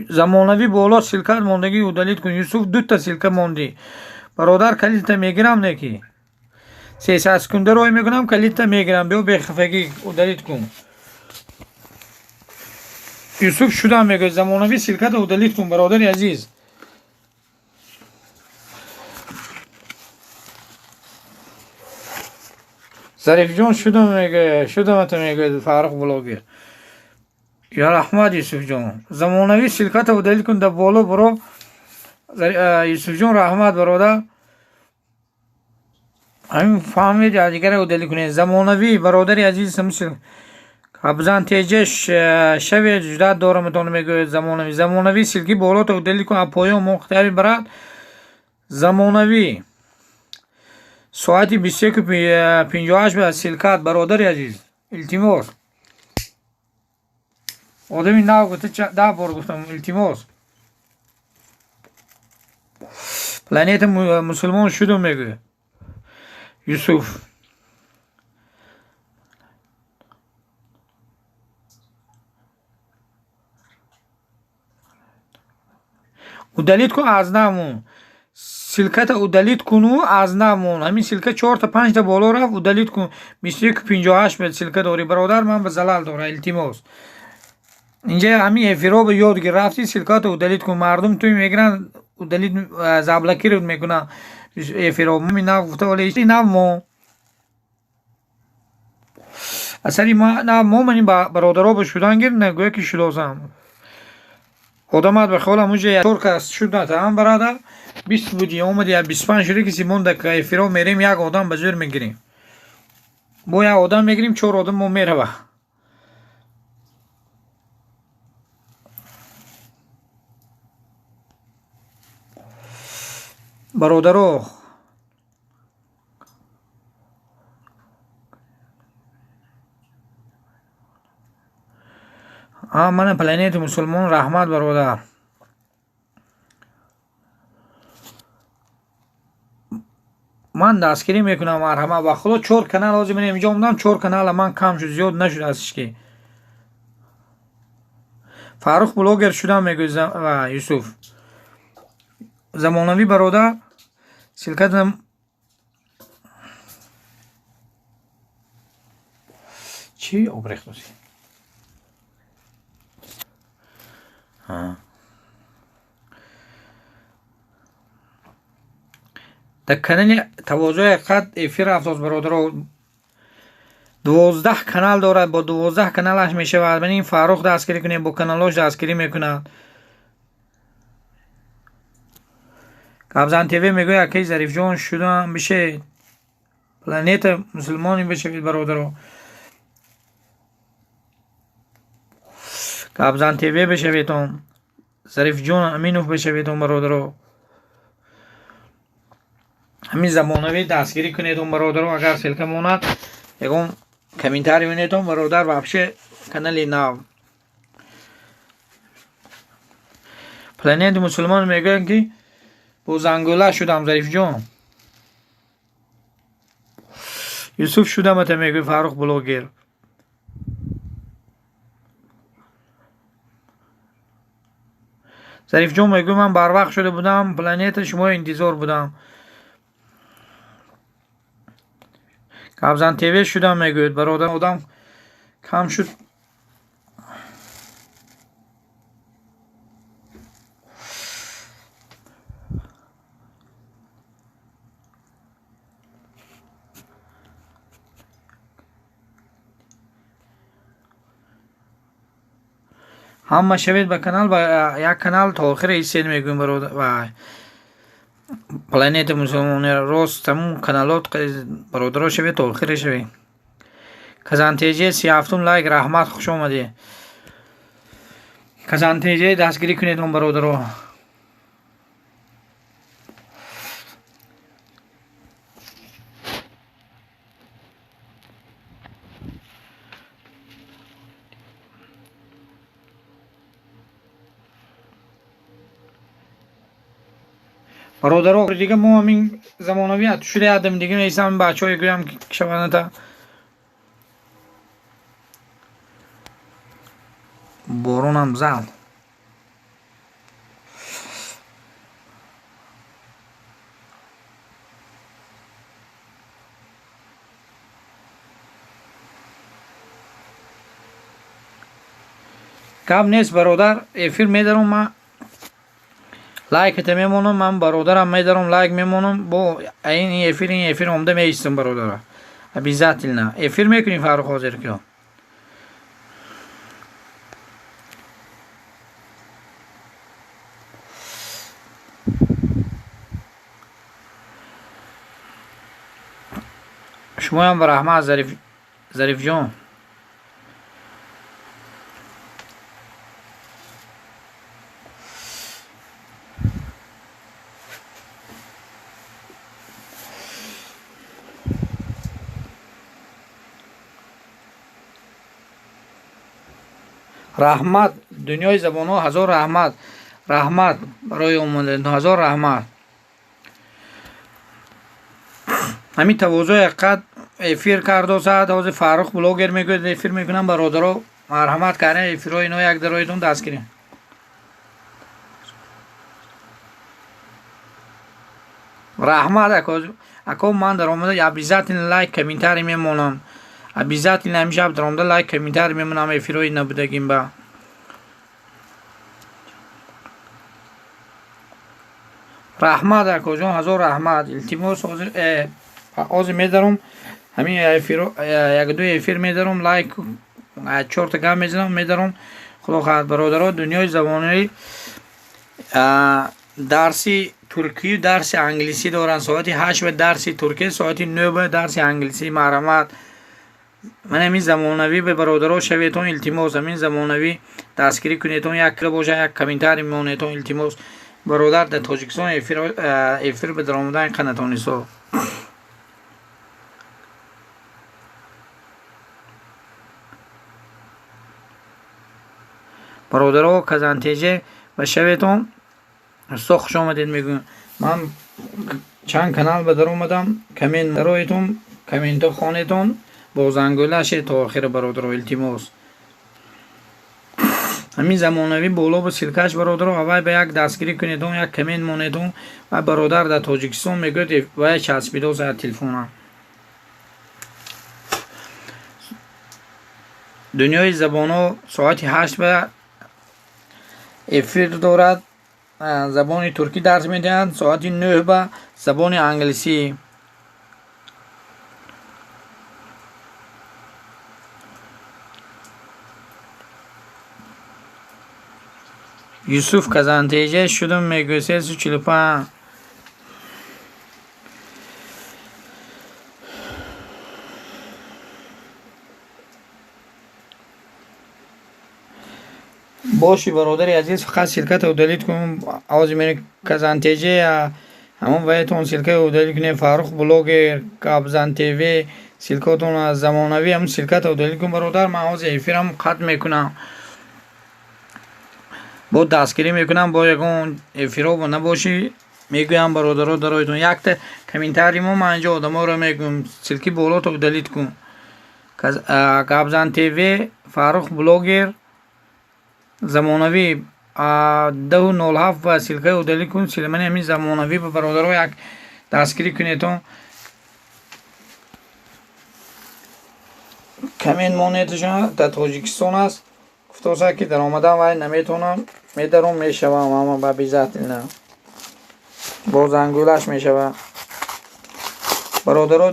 زمانوی بالا سلکت موندگی و دلیل کن یوسف دو تا سلکه موندی برادر کلیت میگیرم نکی 300 سکنده روی میکنم کلیت میگیرم بیا بخفگی و دلیل کن یوسف شدم میگه زمانوی سلکت و دلیل کن برادر عزیز ظریف جان شدم تو میگه فاروق بلاگر یا رحمت یوسف جان زمانوی سلکت رو دلیل کن در بالا برو یوسف جان رحمت برادر همین فهمید دیگر رو دلیل کنید زمانوی برادری عزیز مثل ابزان تیجش شوی جدا دارم تون میگه زمانوی سلکی بالا تو دلیل کن پایه مختاری برات زمانوی ساعتی 21:58 به سلکت برادری عزیز التماس آدمی ناو گفته 10 بار گفتم التماس پلانیت مسلمان شدم میگه یوسف و دلیت کن از نمون سلکت او دلیت کنو از نمون همین سلکت 4 تا 5 تا بالا رفت و دلیت کن 21:58 به سلکت داری برادر من به زلال داره التماس اینجا همین افیرا به یاد گرفتی سلکات او دلیت کن مردم توی میگرن و دلیت زبلکی رو میکنن افیرا می نه گفته ولی نه مو اصلا ما منی برادرها به شدن گیر نگویا که شلوزم خودمات به خالم اونجا ترک شد نه تمام برادر 20 بودی اومدی یا 25 شده کسی مونده که افیرا میریم یک آدم به زور میگیریم با یک آدم میگیریم 4 آدم ما میره برادرو من پلنیت مسلمان رحمت برادر من دستگیری میکنم مرحمت با خدا 4 کانال لازم اینجا اومدم 4 کانال من کم شد زیاد نشد ازش که فاروق بلوگر شدم میگه و یوسف زمانوی برادر سلکت چی обрехт دوستی در کانال تواضع قد افیر افزاز برادر 12 کانال دارد با 12 کانالش میشه و این فاروق دستگیری کنه با کانالاش دستگیری میکنه قبضان تیوی میگه اکی ظریف جان شدم بشه پلنیت مسلمانی بشوید برادر قبضان تیوی بشویدون ظریف جان امینوف بشویدون برادر همین زمانوی دستگیری کنیدون برادر اگر سلکه موند یکم کامنتاری بینیدون برادر вообще کانالی ناو پلنیت مسلمان میگه که با زنگوله شدم ظریف جان یوسف شدم ات میگه فاروق بلوگر ظریف جان میگه من بر وقت شده بودم پلنیت شما انتظار بودم قبضان تیوی شدم میگه برادر آدم کم شد همه شوید به کانال با یک کانال تا آخر ایسید میگویم برادر و پلنیت مسلمان روز تمام کانالات برادر شوید تا آخر شوید کزانتیجی 37 لایک رحمت خوش آمدی کزانتیجی دستگیری کنید اون برادر برادرها دیگه ما همین زمانویت شده آدم دیگه نیستم بچه‌ها گویم که شبانه تا بارونم زد کم نیست برادر افیر میدارم من لایک ات میمونم من برادرم میدارم لایک میمونم با این افیر اومده میستم برادر ابیزات نه افیر میکنی فاروق حاضر کیو شما هم برحمت ظریف جان رحمت دنیای زبان ها هزار رحمت برای اومدن هزار رحمت همین تواضع قد افیر کرده ساعت از فاروق بلوگر میگه افیر میکنم برادرها مرحمت کردن افیرای اینا یک درایتون دست کنین رحمت اکو من در اومده یا بیزات لایک کامنتاری میمونم ابیزات نمیشه در اومده لایک کامنتاری میمونم افیرای نبودگیم با رحمت اکو جان هزار رحمت التماس از میدارم همین یک دو افیر میدارم لایک 4 تا گام میدارم خدا خواهد برادرها دنیای زبانی درسی ترکی درس انگلیسی دارن ساعت 8 به درس ترکی ساعت 9 به درس انگلیسی مرحمت من همین زمانوی به برادرها شویتون التماس همین زمانوی دستگیری کنیتون یک کلا باشه یک کامنتاری میمونیتون التماس برادر در تاجیکستان افیر به درآمدن قناتانیسا. برادرها کزانتیجه و شبتون خوش آمدید میگم. من چند کانال به در اومدم، کمین درایتون، کمین تو خانتون با زنگولش تا آخر برادر التماس. همین زمانوی بالا با سیلکش برادر اوای به یک دستگیری کنیدون، یک کمین مونیدون و برادر در تاجیکستان میگه و چسبیده سر تلفن. دنیای زبان‌ها ساعت 8 به افیر دارد. زبان ترکی درس میدهند. ساعت 9 به زبان انگلیسی. یوسف کزانتیجه شدم میگه 345. باشی برادر عزیز، فقط شرکت رو دلیت کنم. آواز میره کزانتیجه همون وایتون شرکت رو دلیت کنه. فاروق بلوگر، کابزان تیوی، شرکتون زمانوی هم شرکت رو دلیت کنم برادر. من آواز افیرم قطع میکنم، با دستگیری میکنم با یکون افیرو با نباشی میگویم برادرها درایتون. یک تا کامنتاری ما من اینجا آدم ها رو میگم سلکی بالا تو دلیت کن. کابزان تیوی، فاروق بلوگر، زمانوی 207 و سلکه رو دلیت کن. سلیمانی همین زمانوی با برادرها یک دستگیری کنیتون. کمین مونیتشان در تاجیکستان است. گفتوسا که در آمدن وای نمیتونم میدارم میشوم، اما با بیزت نه با زنگولش میشوم. برادرها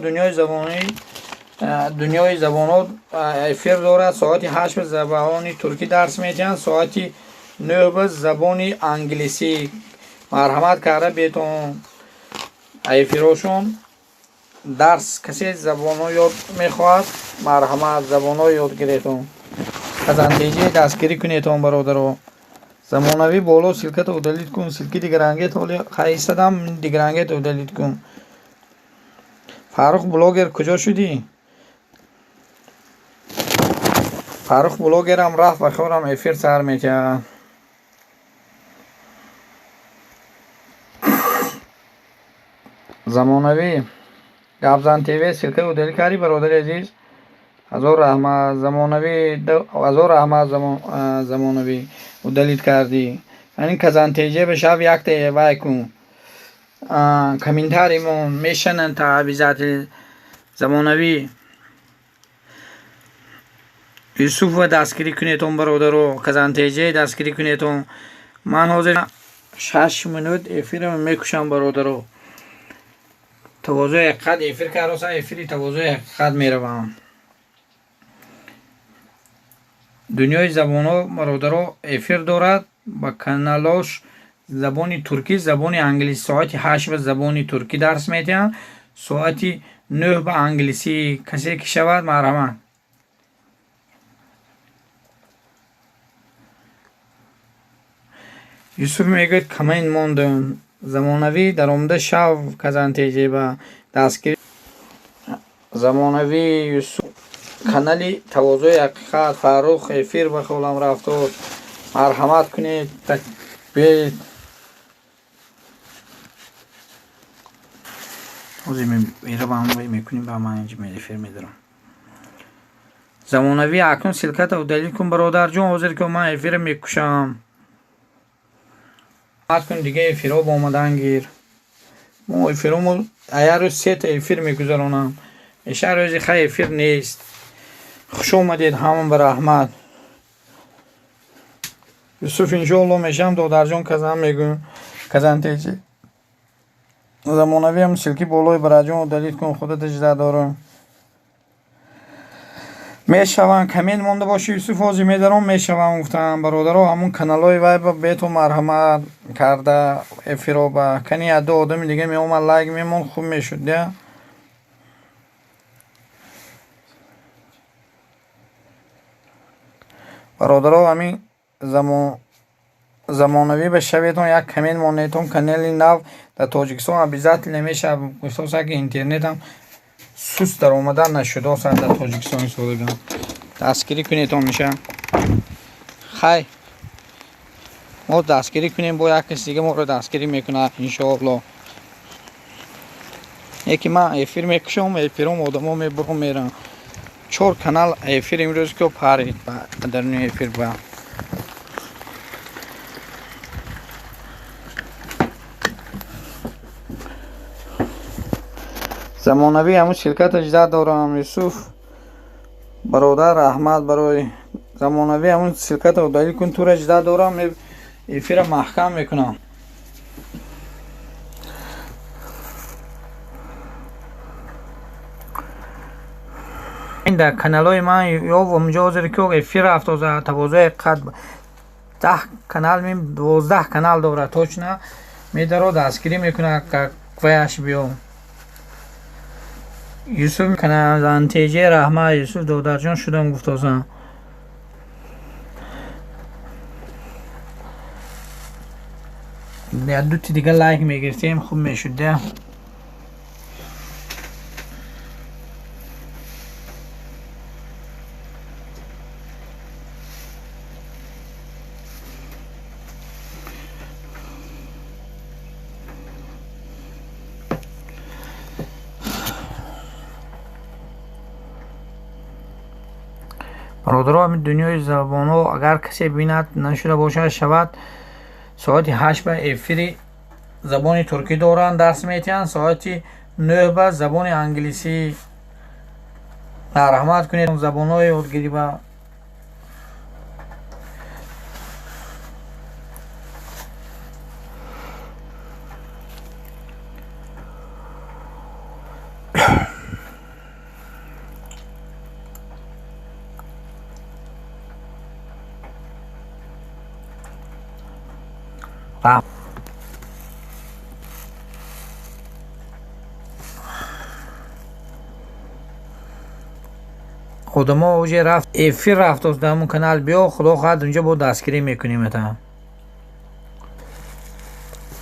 دنیای زبانات افیر دارد. ساعت 8 به زبان ترکی درس میدهند، ساعت 9 به زبان انگلیسی. مرحمت کرده بیتون افیروشون درس کسی زبانو یاد میخواهد مرحمت زبانو یاد گیریتون. از اندیجه دستگیری کنیتون برادرها. زمانوی بالا سلکت رو دلیت کن. سلکی دیگر رنگت حالی خیستدم دیگر رنگت رو دلیت کن. فاروق بلوگر کجا شدی؟ فاروق بلوگر هم رفت و خورم افیر سر میتیا. زمانوی کابزان تیوی سلکه رو دلیت کردی برادر عزیز. هزار رحمت زمانوی و دلیت کردی. یعنی کزانتیجه به شب یک تا وای کن. کامنتاریمون میشنن تا بیزات زمانوی. یوسف و دستگیری کنیتون برادرو. کزانتیجه دستگیری کنیتون. من حاضر 6 منوت افیرم میکشم برادرو. توازو یک قد افیر کاروسا افیری توازو یک قد میروم. دنیای زبان‌ها برادرها افیر دارد با کانالاش زبان ترکی زبان انگلیسی. ساعت 8 به زبان ترکی درس میدهند، ساعت 9 به انگلیسی. کسی که شود مرحمت. یوسف میگه کمین موندن. زمانوی در آمده شو کزانتیجه با دستگیری. زمانوی یوسف کانالی تواضع حقیقت فاروق افیر به خولم رفتار. مرحمت کنید تکبیر. اوزی میره با هم میکنیم با من اینجا افیر میدارم. زمانوی اکنون سلکت رو دلیل کن برادر جون. حاضر که من افیر میکشم. مرحمت کن دیگه افیرها با آمدن گیر. ما افیرمو ایر روز 3 تا افیر میگذارونم. ایشه روزی خیلی افیر نیست. خوش اومدید همون به رحمت. یوسف انشاءالله میشم دادر جان کزم میگم کزانتیجه. زمانوی هم سلکی بالای براجون دلیت کن خودت اجده دارم. میشوم کمین مونده باشی یوسف آزی میدارم میشوم گفتم برادرها. همون کانالای وای با بیتو مرحمت کرده افیرو با کنی عده آدمی دیگه می اومد لایک میمون خوب میشد ده. برادرها همین замонавӣ ба шаведон як комент монетон канали нав дар тоҷикистон обязательно мешавад. эҳсоса ки интернетам суст дар омадан нашудоса дар тоҷикистони солигам дастгирӣ кунетон меша. хай мо дастгирӣ кунем бо як каси дига моро дастгирӣ мекунад иншоалло. яке ман эфир мекушам, эфиром одамо мебурам мерам. 4 канал эфир имрӯз ки парид дар дуни эфир ба замонавӣ ҳамун ширкат аҷда дорам. юсуф бародар аҳмад барои замонавӣ ҳамун ширкат далил кун тур аҷда дорам эфира маҳкам мекунам. ин дар каналои ман ёвом ҷо ҳозире ки эфир рафтоза тавозои қад 10 канал 12 канал дорад. точно медаро дастгирӣ мекунад ваяш биё. юсуф каналантеҷи раҳмат юсуф додарҷон шудам гуфтозам. я дути дига лайк мегирифтем хуб мешуда. бародаро дунёи забонҳо агар касе бинад нашуда бошад шавад соати 8 ба эфири забони туркӣ доранд дарс метиҳанд, соати 9 ба забони англисӣ. марҳамат кунед забонҳои ёдгирӣ ба одамо оҷе рафт эфир рафтоз дар ҳамун канал биё худо хоҳад унҷо бо дастгирӣ мекунем.